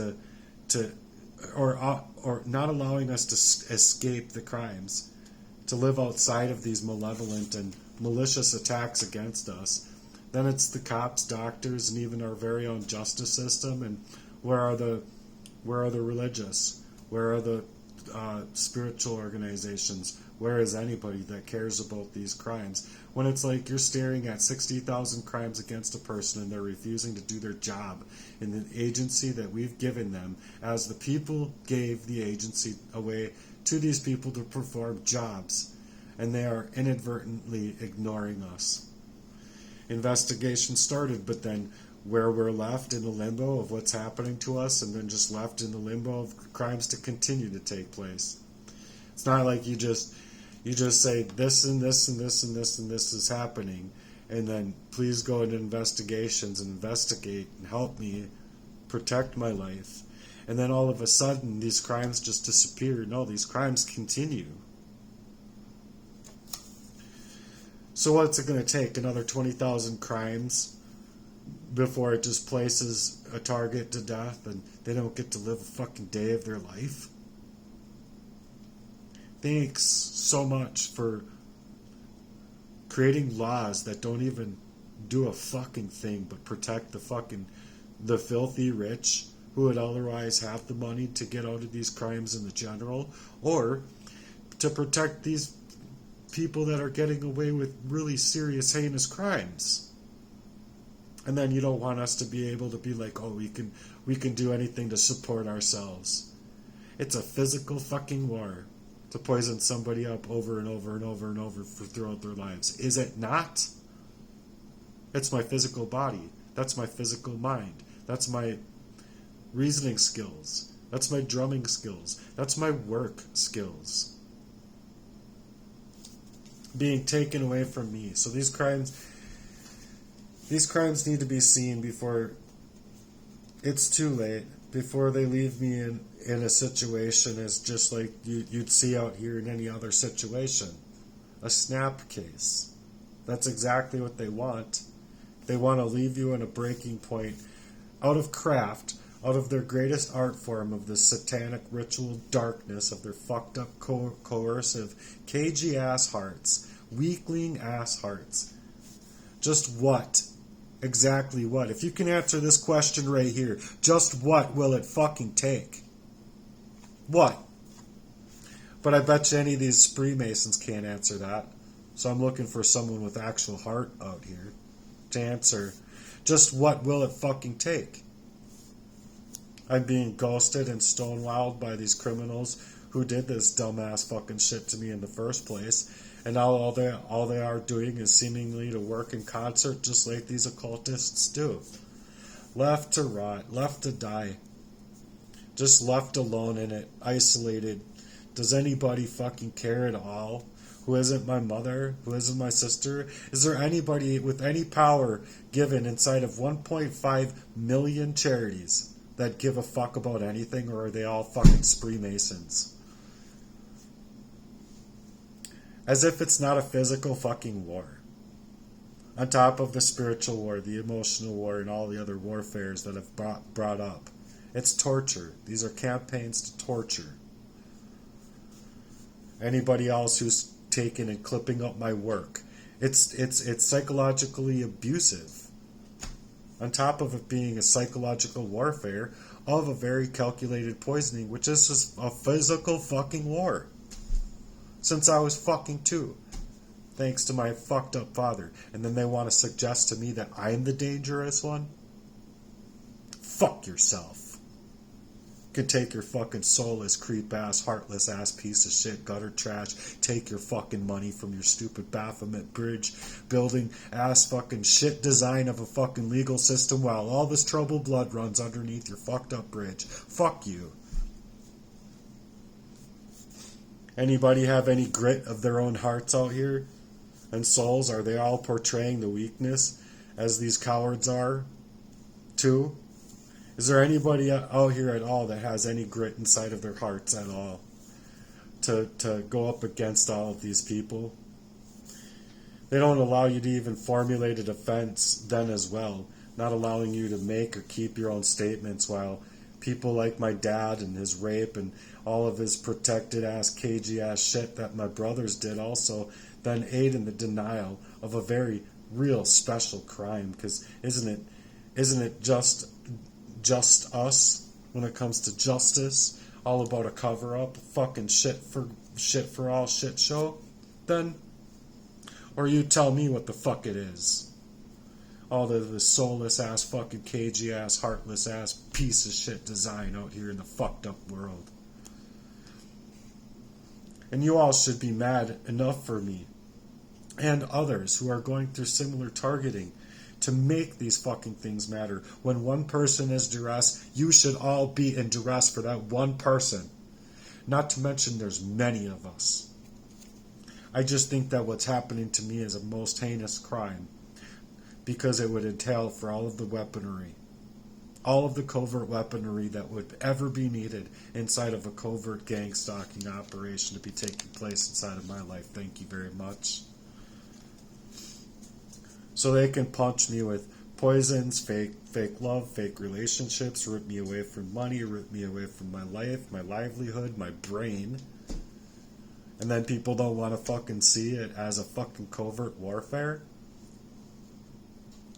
or not allowing us to escape the crimes, to live outside of these malevolent and malicious attacks against us. Then it's the cops, doctors, and even our very own justice system. And where are the religious? Where are the spiritual organizations? Where is anybody that cares about these crimes? When it's like you're staring at 60,000 crimes against a person and they're refusing to do their job in the agency that we've given them, as the people gave the agency away to these people to perform jobs, and they are inadvertently ignoring us. Investigation started, but then where we're left in the limbo of what's happening to us, and then just left in the limbo of crimes to continue to take place. It's not like you just say this and this and this and this and this is happening, and then please go into investigations and investigate and help me protect my life, and then all of a sudden these crimes just disappear. No, these crimes continue. So what's it going to take? Another 20,000 crimes before it just places a target to death and they don't get to live a fucking day of their life. Thanks so much for creating laws that don't even do a fucking thing but protect the filthy rich who would otherwise have the money to get out of these crimes in the general, or to protect these people that are getting away with really serious, heinous crimes. And then you don't want us to be able to be like, oh, we can do anything to support ourselves. It's a physical fucking war to poison somebody up over and over and over and over for throughout their lives. Is it not? It's my physical body. That's my physical mind. That's my reasoning skills. That's my drumming skills. That's my work skills. Being taken away from me. So these crimes need to be seen before it's too late, before they leave me in a situation as just like you'd see out here in any other situation. A snap case. That's exactly what they want. They want to leave you in a breaking point out of craft, out of their greatest art form of this satanic ritual darkness of their fucked up coercive cagey ass hearts, weakling ass hearts. Just what? Exactly what? If you can answer this question right here, just what will it fucking take? What? But I bet you any of these spree masons can't answer that. So I'm looking for someone with actual heart out here to answer just what will it fucking take. I'm being ghosted and stonewalled by these criminals who did this dumbass fucking shit to me in the first place. And now all they are doing is seemingly to work in concert just like these occultists do. Left to rot, left to die. Just left alone in it, isolated. Does anybody fucking care at all? Who isn't my mother? Who isn't my sister? Is there anybody with any power given inside of 1.5 million charities that give a fuck about anything, or are they all fucking spree masons? As if it's not a physical fucking war. On top of the spiritual war, the emotional war, and all the other warfares that have brought up. It's torture. These are campaigns to torture. Anybody else who's taking and clipping up my work. It's psychologically abusive. On top of it being a psychological warfare of a very calculated poisoning, which is just a physical fucking war. Since I was fucking 2. Thanks to my fucked up father. And then they want to suggest to me that I'm the dangerous one? Fuck yourself. You can take your fucking soulless, creep-ass, heartless-ass piece of shit, gutter trash, take your fucking money from your stupid Baphomet Bridge, building-ass fucking shit design of a fucking legal system while all this troubled blood runs underneath your fucked-up bridge. Fuck you. Anybody have any grit of their own hearts out here? And souls? Are they all portraying the weakness as these cowards are? Too? Is there anybody out here at all that has any grit inside of their hearts at all to go up against all of these people? They don't allow you to even formulate a defense then as well, not allowing you to make or keep your own statements, while people like my dad and his rape and all of his protected ass, cagey ass shit that my brothers did also then aid in the denial of a very real special crime. Because isn't it just us when it comes to justice, all about a cover-up, fucking shit for all shit show, then? Or you tell me what the fuck it is. All the soulless ass, fucking cagey ass, heartless ass, piece of shit design out here in the fucked up world. And you all should be mad enough for me and others who are going through similar targeting to make these fucking things matter. When one person is duress, you should all be in duress for that one person. Not to mention there's many of us. I just think that what's happening to me is a most heinous crime, because it would entail for all of the weaponry, all of the covert weaponry that would ever be needed inside of a covert gang stalking operation to be taking place inside of my life. Thank you very much. So they can punch me with poisons, fake love, fake relationships, rip me away from money, rip me away from my life, my livelihood, my brain. And then people don't want to fucking see it as a fucking covert warfare.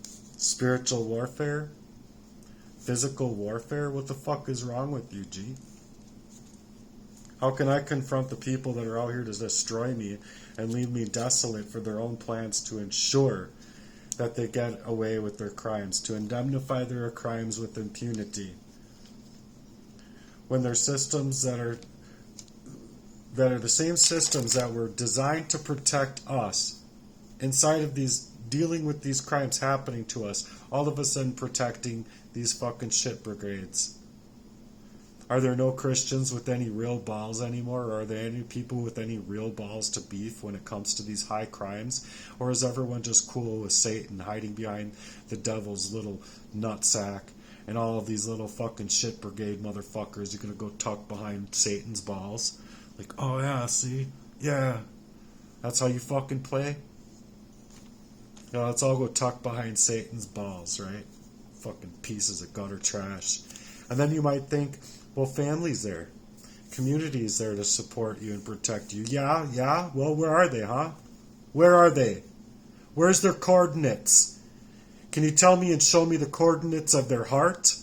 Spiritual warfare. Physical warfare. What the fuck is wrong with you, G? How can I confront the people that are out here to destroy me and leave me desolate for their own plans to ensure that they get away with their crimes, to indemnify their crimes with impunity, when their systems that are the same systems that were designed to protect us inside of these, dealing with these crimes happening to us, all of a sudden protecting these fucking shit brigades? Are there no Christians with any real balls anymore? Or are there any people with any real balls to beef when it comes to these high crimes? Or is everyone just cool with Satan hiding behind the devil's little nutsack? And all of these little fucking shit brigade motherfuckers are going to go tuck behind Satan's balls? Like, oh yeah, see? Yeah. That's how you fucking play? Yeah, let's all go tuck behind Satan's balls, right? Fucking pieces of gutter trash. And then you might think, well, family's there. Community's there to support you and protect you. Yeah. Well, where are they, huh? Where are they? Where's their coordinates? Can you tell me and show me the coordinates of their heart?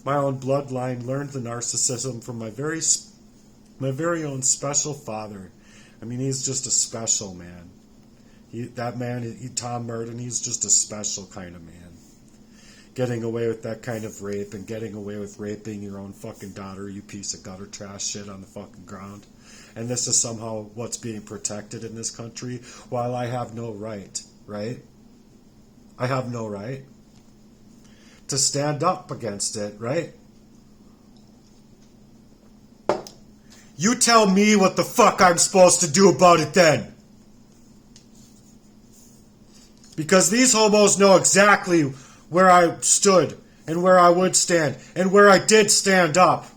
My own bloodline learned the narcissism from my very own special father. I mean, he's just a special man. Tom Merdan, he's just a special kind of man. Getting away with that kind of rape and getting away with raping your own fucking daughter, you piece of gutter trash shit on the fucking ground. And this is somehow what's being protected in this country, while I have no right, right? I have no right to stand up against it, right? You tell me what the fuck I'm supposed to do about it then. Because these homos know exactly where I stood and where I would stand and where I did stand up.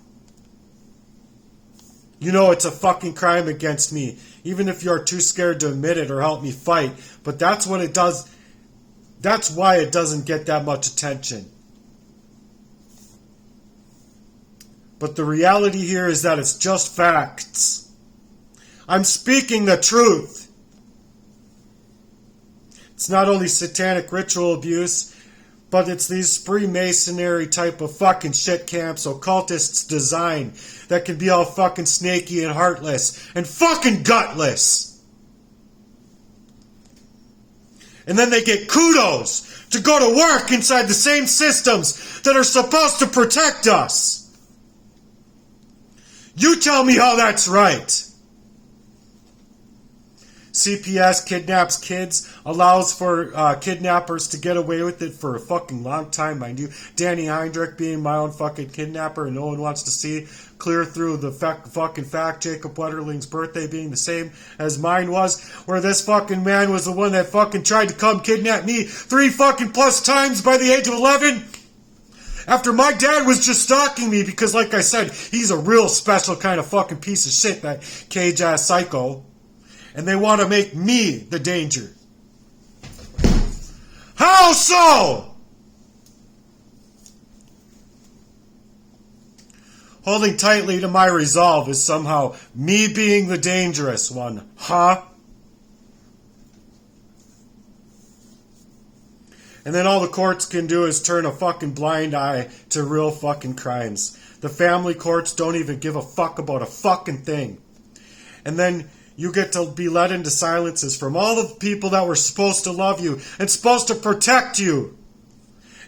You know it's a fucking crime against me, even if you're too scared to admit it or help me fight. But that's what it does. That's why it doesn't get that much attention. But the reality here is that it's just facts. I'm speaking the truth. It's not only satanic ritual abuse, but it's these Freemasonry type of fucking shit camps occultists design that can be all fucking snaky and heartless and fucking gutless. And then they get kudos to go to work inside the same systems that are supposed to protect us. You tell me how that's right. CPS kidnaps kids, allows for kidnappers to get away with it for a fucking long time, mind you. Danny Heindrich being my own fucking kidnapper and no one wants to see clear through the fucking fact Jacob Wetterling's birthday being the same as mine was, where this fucking man was the one that fucking tried to come kidnap me 3 fucking plus times by the age of 11. After my dad was just stalking me because, like I said, he's a real special kind of fucking piece of shit, that cage-ass psycho. And they want to make me the danger. How so? Holding tightly to my resolve is somehow me being the dangerous one, huh? And then all the courts can do is turn a fucking blind eye to real fucking crimes. The family courts don't even give a fuck about a fucking thing. And then you get to be led into silences from all the people that were supposed to love you and supposed to protect you.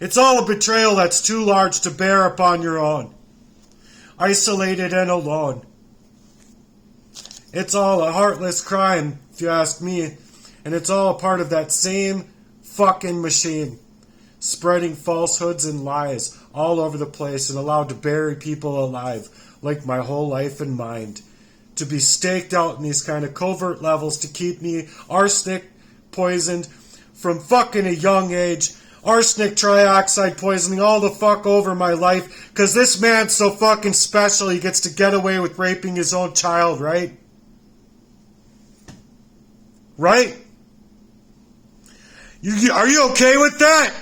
It's all a betrayal that's too large to bear upon your own. Isolated and alone. It's all a heartless crime, if you ask me. And it's all a part of that same fucking machine. Spreading falsehoods and lies all over the place and allowed to bury people alive, like my whole life and mind. To be staked out in these kind of covert levels to keep me arsenic poisoned from fucking a young age. Arsenic trioxide poisoning all the fuck over my life. Because this man's so fucking special he gets to get away with raping his own child, right? Right? Are you okay with that?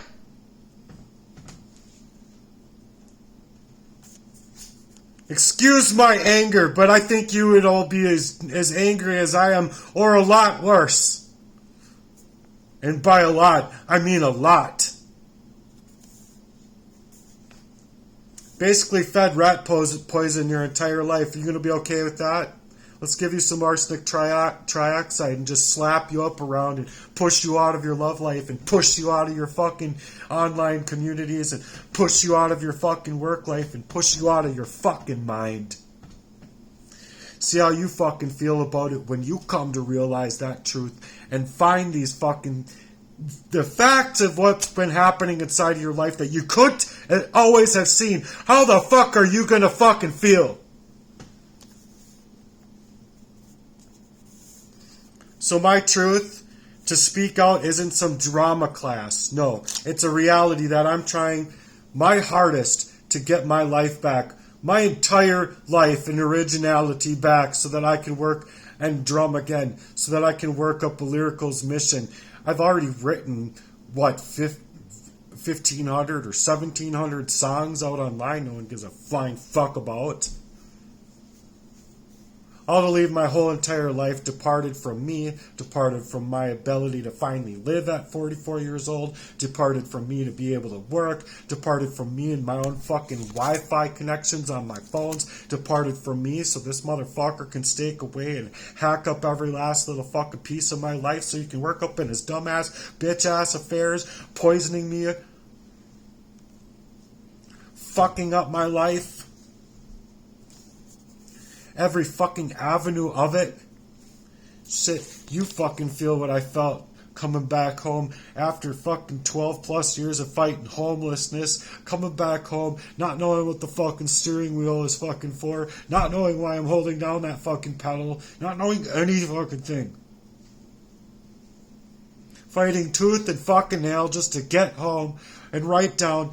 Excuse my anger, but I think you would all be as angry as I am, or a lot worse. And by a lot, I mean a lot. Basically fed rat poison your entire life. Are you going to be okay with that? Let's give you some arsenic trioxide and just slap you up around and push you out of your love life and push you out of your fucking online communities and push you out of your fucking work life and push you out of your fucking mind. See how you fucking feel about it when you come to realize that truth and find these fucking the facts of what's been happening inside of your life that you could always have seen. How the fuck are you gonna fucking feel? So my truth to speak out isn't some drama class. No, it's a reality that I'm trying my hardest to get my life back. My entire life and originality back so that I can work and drum again. So that I can work up a lyrical's mission. I've already written, 1,500 or 1,700 songs out online no one gives a flying fuck about. All to leave my whole entire life departed from me, departed from my ability to finally live at 44 years old, departed from me to be able to work, departed from me and my own fucking Wi-Fi connections on my phones, departed from me so this motherfucker can stake away and hack up every last little fucking piece of my life so he can work up in his dumbass, bitch-ass affairs, poisoning me, fucking up my life. Every fucking avenue of it. Shit, you fucking feel what I felt coming back home after fucking 12 plus years of fighting homelessness, coming back home, not knowing what the fucking steering wheel is fucking for, not knowing why I'm holding down that fucking pedal, not knowing any fucking thing. Fighting tooth and fucking nail just to get home and write down,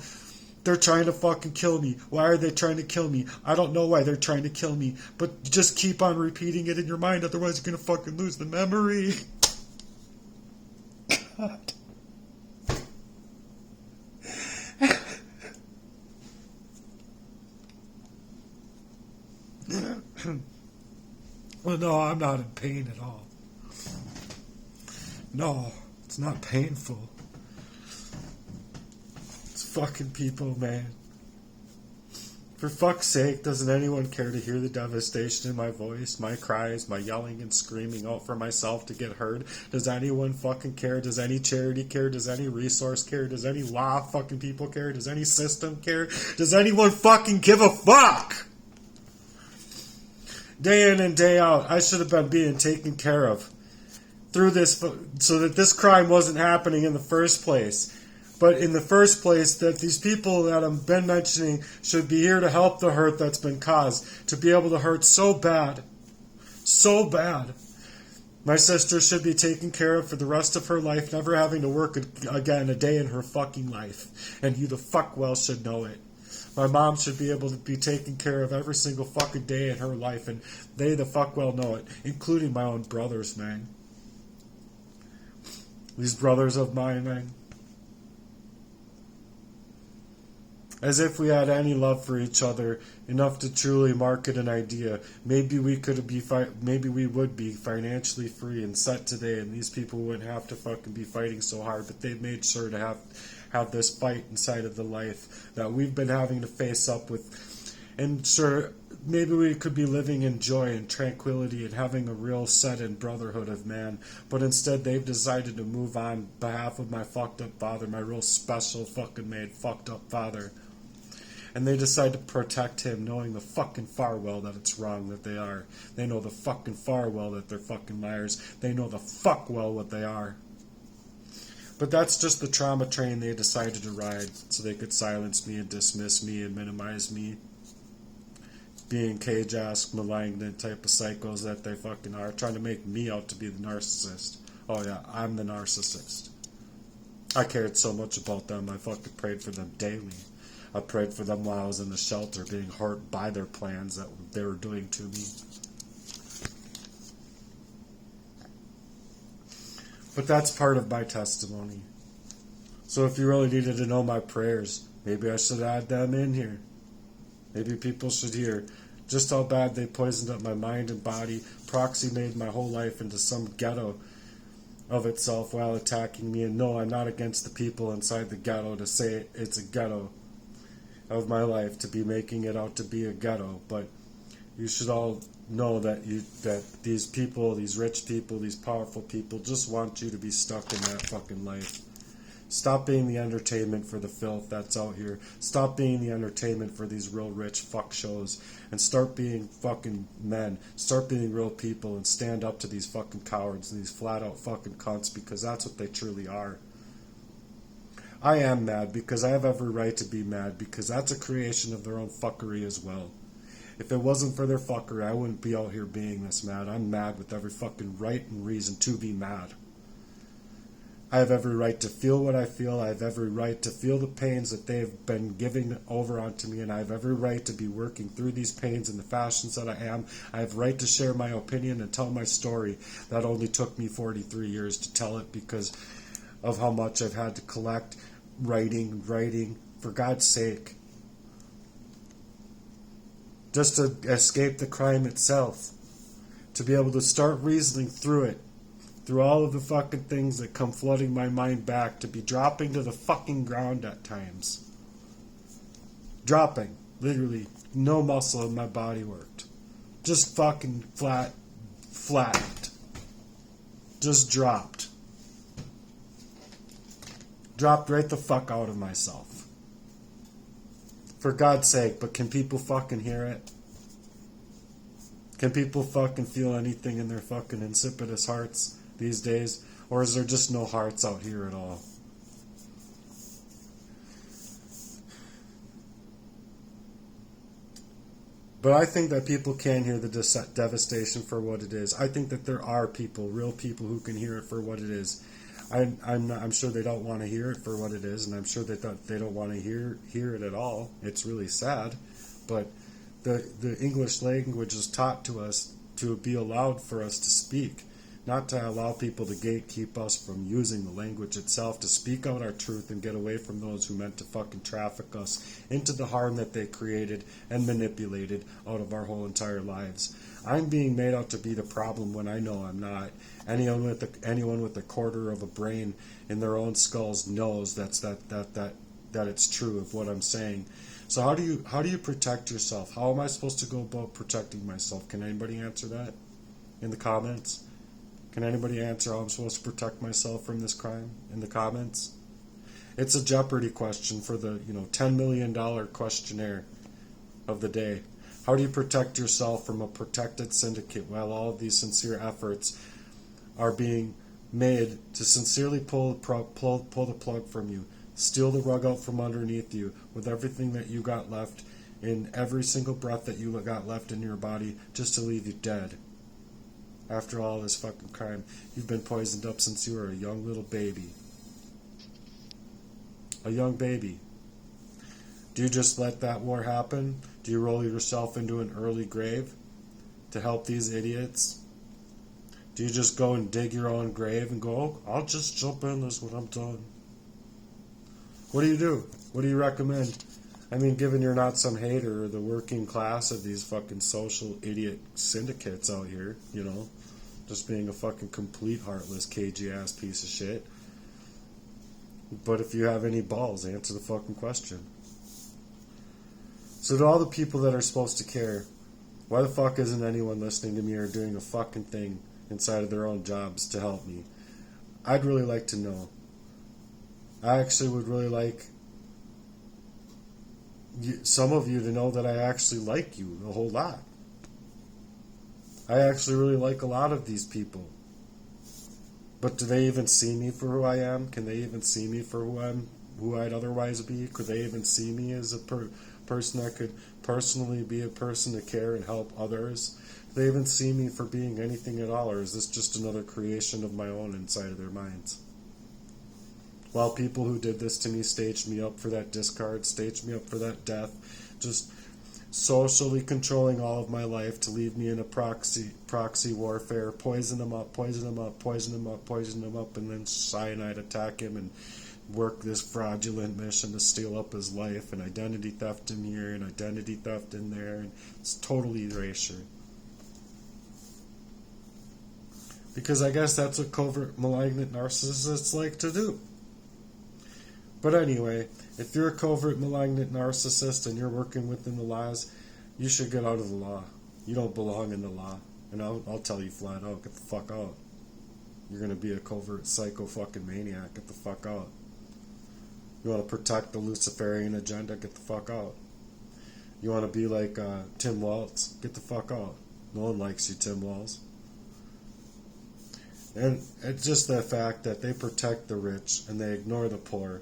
they're trying to fucking kill me. Why are they trying to kill me? I don't know why they're trying to kill me. But just keep on repeating it in your mind, otherwise you're going to fucking lose the memory. God. Well, no, I'm not in pain at all. No, it's not painful. Fucking people, man. For fuck's sake, doesn't anyone care to hear the devastation in my voice, my cries, my yelling and screaming out for myself to get heard? Does anyone fucking care? Does any charity care? Does any resource care? Does any law fucking people care? Does any system care? Does anyone fucking give a fuck? Day in and day out, I should have been being taken care of through this so that this crime wasn't happening in the first place. But in the first place, that these people that I've been mentioning should be here to help the hurt that's been caused. To be able to hurt so bad. So bad. My sister should be taken care of for the rest of her life, never having to work again a day in her fucking life. And you the fuck well should know it. My mom should be able to be taken care of every single fucking day in her life. And they the fuck well know it. Including my own brothers, man. These brothers of mine, man. As if we had any love for each other, enough to truly market an idea. Maybe we would be financially free and set today, and these people wouldn't have to fucking be fighting so hard. But they made sure to have this fight inside of the life that we've been having to face up with. And sure, maybe we could be living in joy and tranquility and having a real set in brotherhood of man. But instead, they've decided to move on behalf of my fucked up father, my real special fucking made fucked up father. And they decide to protect him, knowing the fucking far well that it's wrong that they are. They know the fucking far well that they're fucking liars. They know the fuck well what they are. But that's just the trauma train they decided to ride, so they could silence me and dismiss me and minimize me. Being cage-ass, malignant type of psychos that they fucking are, trying to make me out to be the narcissist. Oh yeah, I'm the narcissist. I cared so much about them, I fucking prayed for them daily. I prayed for them while I was in the shelter, being hurt by their plans that they were doing to me. But that's part of my testimony. So if you really needed to know my prayers, maybe I should add them in here. Maybe people should hear just how bad they poisoned up my mind and body, proxy made my whole life into some ghetto of itself while attacking me. And no, I'm not against the people inside the ghetto to say it's a ghetto of my life, to be making it out to be a ghetto. But you should all know that these people, these rich people, these powerful people just want you to be stuck in that fucking life. Stop being the entertainment for the filth that's out here. Stop being the entertainment for these real rich fuck shows. And start being fucking men. Start being real people and stand up to these fucking cowards and these flat out fucking cunts, because that's what they truly are. I am mad because I have every right to be mad, because that's a creation of their own fuckery as well. If it wasn't for their fuckery, I wouldn't be out here being this mad. I'm mad with every fucking right and reason to be mad. I have every right to feel what I feel. I have every right to feel the pains that they've been giving over onto me, and I have every right to be working through these pains in the fashions that I am. I have right to share my opinion and tell my story that only took me 43 years to tell it, because of how much I've had to collect, writing, for God's sake. Just to escape the crime itself. To be able to start reasoning through it. Through all of the fucking things that come flooding my mind back, to be dropping to the fucking ground at times. Dropping. Literally. No muscle in my body worked. Just fucking flattened. Just dropped. Dropped right the fuck out of myself. For God's sake, but can people fucking hear it? Can people fucking feel anything in their fucking insipidous hearts these days? Or is there just no hearts out here at all? But I think that people can hear the devastation for what it is. I think that there are people, real people, who can hear it for what it is. I'm sure they don't want to hear it for what it is, and I'm sure they don't want to hear it at all. It's really sad, but the English language is taught to us to be allowed for us to speak, not to allow people to gatekeep us from using the language itself, to speak out our truth and get away from those who meant to fucking traffic us into the harm that they created and manipulated out of our whole entire lives. I'm being made out to be the problem when I know I'm not. Anyone with a quarter of a brain in their own skulls knows that it's true of what I'm saying. So how do you protect yourself? How am I supposed to go about protecting myself? Can anybody answer that in the comments? Can anybody answer how I'm supposed to protect myself from this crime in the comments? It's a Jeopardy question for the $10 million questionnaire of the day. How do you protect yourself from a protected syndicate while all of these sincere efforts are being made to sincerely pull the plug from you, steal the rug out from underneath you with everything that you got left, in every single breath that you got left in your body, just to leave you dead? After all this fucking crime, you've been poisoned up since you were a young little baby. A young baby. Do you just let that war happen? Do you roll yourself into an early grave to help these idiots? Do you just go and dig your own grave and go, oh, I'll just jump in this when I'm done? What do you do? What do you recommend? I mean, given you're not some hater or the working class of these fucking social idiot syndicates out here, just being a fucking complete heartless, cagey ass piece of shit. But if you have any balls, answer the fucking question. So to all the people that are supposed to care, why the fuck isn't anyone listening to me or doing a fucking thing inside of their own jobs to help me? I'd really like to know. I actually would really like some of you to know that I actually like you a whole lot. I actually really like a lot of these people. But do they even see me for who I am? Can they even see me for who I'd otherwise be? Could they even see me as a person that could personally be a person to care and help others? Do they even see me for being anything at all, or is this just another creation of my own inside of their minds? While people who did this to me staged me up for that discard, staged me up for that death, just socially controlling all of my life to leave me in a proxy warfare, poison him up, and then cyanide attack him and work this fraudulent mission to steal up his life, and identity theft in here and identity theft in there, and it's totally erasure. Because I guess that's what covert malignant narcissists like to do. But anyway, if you're a covert malignant narcissist and you're working within the laws, you should get out of the law. You don't belong in the law. And I'll tell you flat out, get the fuck out. You're going to be a covert psycho fucking maniac, get the fuck out. You want to protect the Luciferian agenda, get the fuck out. You want to be like Tim Walz, get the fuck out. No one likes you, Tim Walz. And it's just the fact that they protect the rich and they ignore the poor.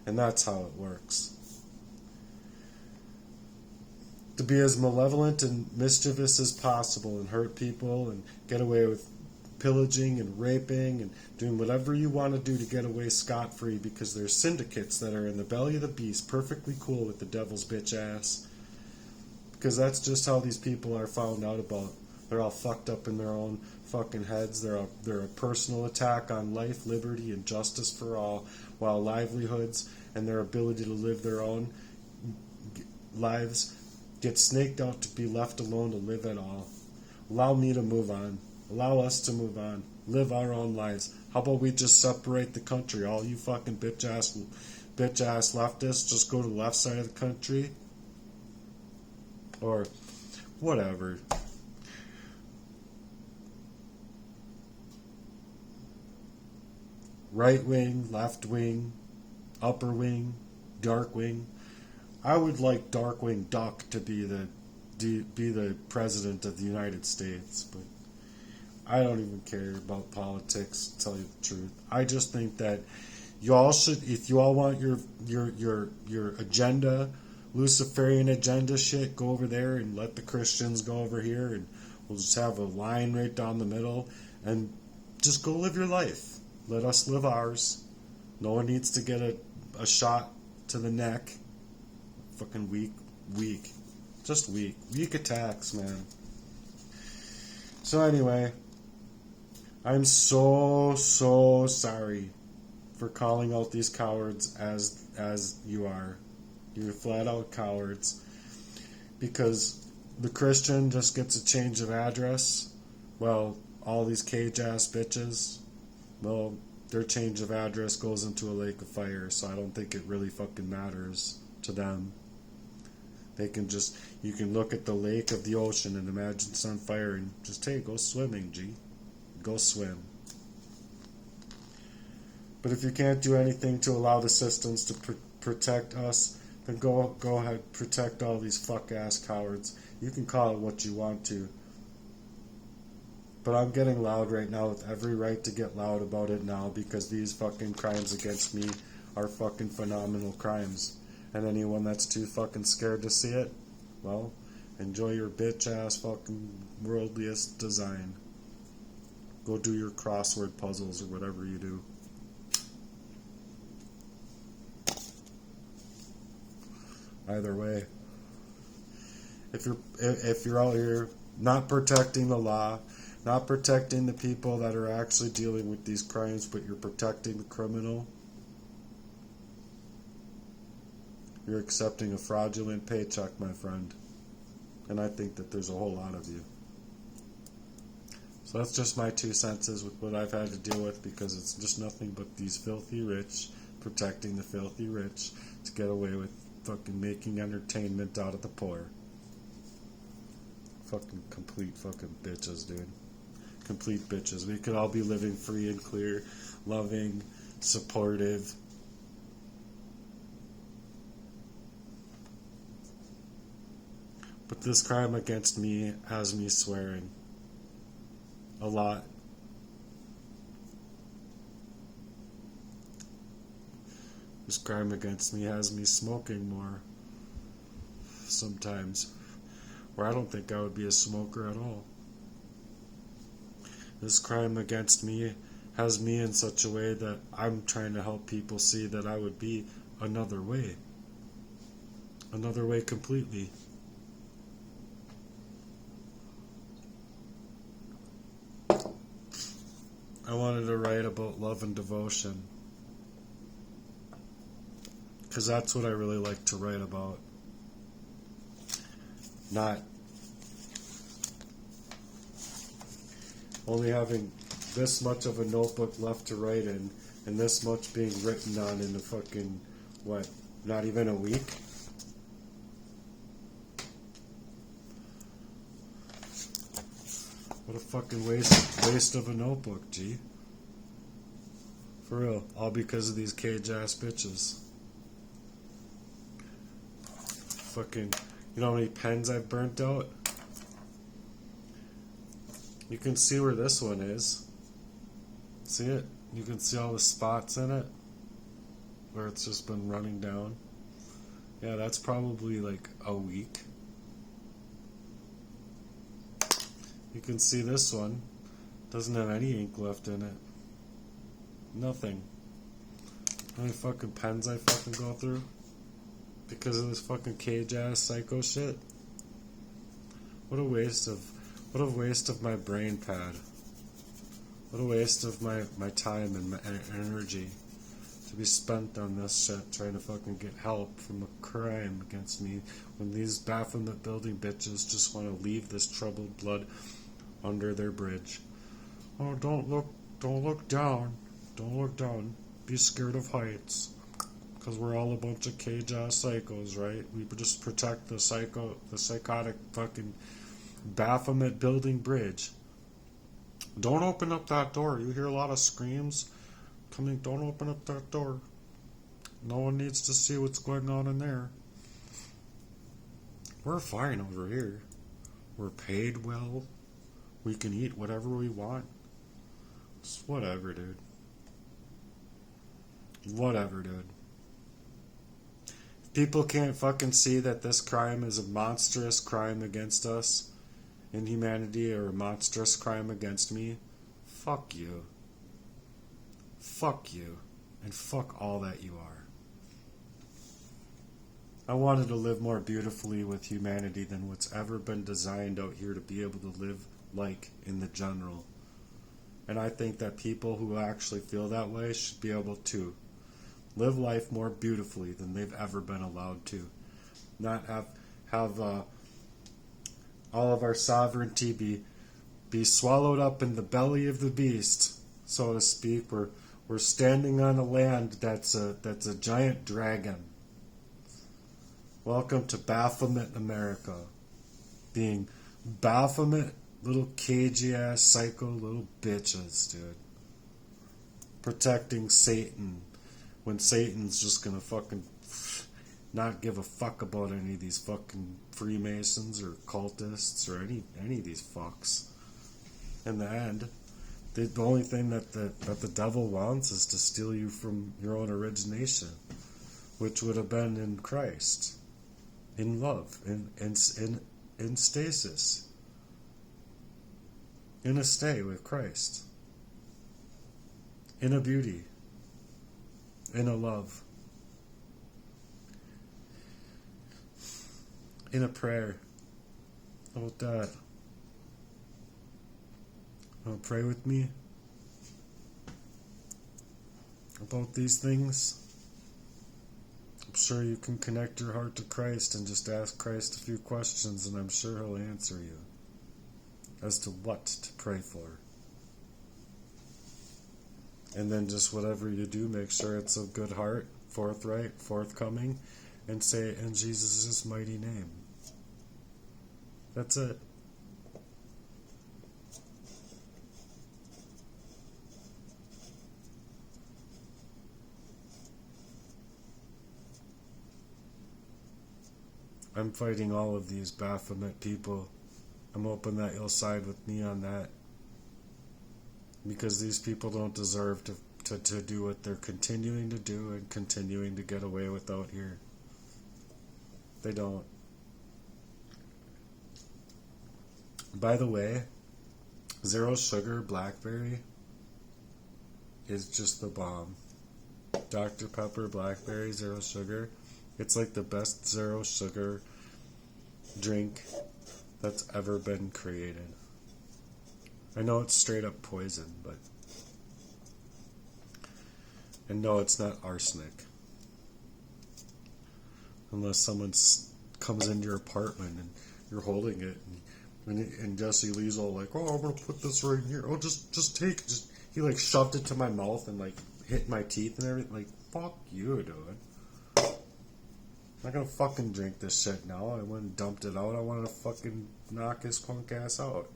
And that's how it works. To be as malevolent and mischievous as possible and hurt people and get away with pillaging and raping and doing whatever you want to do to get away scot-free, because there's syndicates that are in the belly of the beast perfectly cool with the devil's bitch ass. Because that's just how these people are found out about. They're all fucked up in their own fucking heads. They're a personal attack on life, liberty, and justice for all, while livelihoods and their ability to live their own lives get snaked out to be left alone to live at all. Allow me to move on. Allow us to move on. Live our own lives. How about we just separate the country? All you fucking bitch ass leftists, just go to the left side of the country. Or whatever. Right wing, left wing, upper wing, dark wing. I would like Darkwing Duck to be the president of the United States, but I don't even care about politics, to tell you the truth. I just think that you all should, if you all want your agenda, Luciferian agenda shit, go over there and let the Christians go over here, and we'll just have a line right down the middle and just go live your life. Let us live ours. No one needs to get a shot to the neck. Fucking weak. Just weak. Weak attacks, man. So anyway, I'm so sorry for calling out these cowards as you are. You're flat out cowards. Because the Christian just gets a change of address. Well, all these cage ass bitches, well, their change of address goes into a lake of fire, so I don't think it really fucking matters to them. They can just, you can look at the lake of the ocean and imagine it's on fire and just, hey, go swimming, G. Go swim. But if you can't do anything to allow the systems to protect us, then go ahead, protect all these fuck-ass cowards. You can call it what you want to. But I'm getting loud right now with every right to get loud about it now, because these fucking crimes against me are fucking phenomenal crimes. And anyone that's too fucking scared to see it, well, enjoy your bitch-ass fucking worldliest design. Go do your crossword puzzles or whatever you do. Either way, if you're out here not protecting the law, not protecting the people that are actually dealing with these crimes, but you're protecting the criminal, you're accepting a fraudulent paycheck, my friend. And I think that there's a whole lot of you. So that's just my 2 cents with what I've had to deal with, because it's just nothing but these filthy rich protecting the filthy rich to get away with fucking making entertainment out of the poor. Fucking complete fucking bitches, dude. Complete bitches. We could all be living free and clear, loving, supportive. But this crime against me has me swearing a lot. This crime against me has me smoking more sometimes, where I don't think I would be a smoker at all. This crime against me has me in such a way that I'm trying to help people see that I would be another way. Another way completely. I wanted to write about love and devotion. because that's what I really like to write about. Not only having this much of a notebook left to write in, and this much being written on in a fucking, what, not even a week? What a fucking waste of a notebook, G. For real, all because of these cage ass bitches. Fucking, you know how many pens I've burnt out? You can see where this one is. See it? You can see all the spots in it where it's just been running down. Yeah, that's probably like a week. You can see this one doesn't have any ink left in it. Nothing. How many fucking pens I fucking go through because of this fucking cage ass psycho shit? What a waste of my brain pad. What a waste of my time and my energy to be spent on this shit trying to fucking get help from a crime against me when these Baphomet building bitches just want to leave this troubled blood under their bridge. Oh, don't look down. Don't look down. Be scared of heights. Because we're all a bunch of cage-ass psychos, right? We just protect the psychotic fucking Baphomet building bridge. Don't open up that door. You hear a lot of screams coming. Don't open up that door. No one needs to see what's going on in there. We're fine over here. We're paid well. We can eat whatever we want. It's whatever, dude. Whatever, dude. If people can't fucking see that this crime is a monstrous crime against us in humanity, or a monstrous crime against me, fuck you. Fuck you. And fuck all that you are. I wanted to live more beautifully with humanity than what's ever been designed out here to be able to live like in the general. And I think that people who actually feel that way should be able to live life more beautifully than they've ever been allowed to. Not have all of our sovereignty be swallowed up in the belly of the beast, so to speak. We're standing on a land that's a giant dragon. Welcome to Baphomet America. Being Baphomet little cagey ass psycho little bitches, dude. Protecting Satan when Satan's just gonna fucking not give a fuck about any of these fucking Freemasons or cultists or any of these fucks. In the end, the only thing that the devil wants is to steal you from your own origination, which would have been in Christ, in love, in stasis, in a stay with Christ, in a beauty, in a love, in a prayer. How about that? Want to pray with me about these things? I'm sure you can connect your heart to Christ and just ask Christ a few questions, and I'm sure He'll answer you as to what to pray for. And then just whatever you do, make sure it's of good heart, forthright, forthcoming, and say it in Jesus' mighty name. That's it. I'm fighting all of these Baphomet people. I'm hoping that you'll side with me on that. Because these people don't deserve to do what they're continuing to do and continuing to get away with out here. They don't. By the way, Zero Sugar Blackberry is just the bomb. Dr. Pepper Blackberry Zero Sugar. It's like the best zero sugar drink that's ever been created. I know it's straight up poison, but... And no, it's not arsenic. unless someone comes into your apartment and you're holding it, and Jesse Lee's all like, "Oh, I'm gonna put this right here. Oh, just take it." He like shoved it to my mouth and like hit my teeth and everything. Like, fuck you, dude. I'm not gonna fucking drink this shit now. I went and dumped it out. I wanted to fucking knock his punk ass out.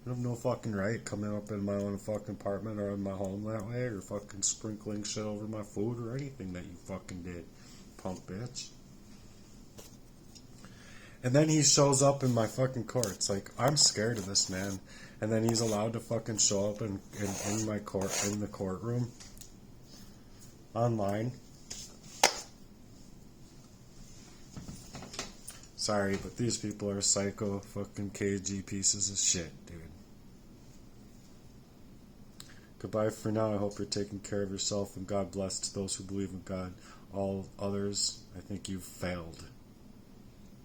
You have no fucking right coming up in my own fucking apartment or in my home that way, or fucking sprinkling shit over my food or anything that you fucking did, punk bitch. And then he shows up in my fucking courts. Like, I'm scared of this man. And then he's allowed to fucking show up in my court, in the courtroom, online. Sorry, but these people are psycho fucking KG pieces of shit, dude. Goodbye for now. I hope you're taking care of yourself, and God bless to those who believe in God. All others, I think you've failed.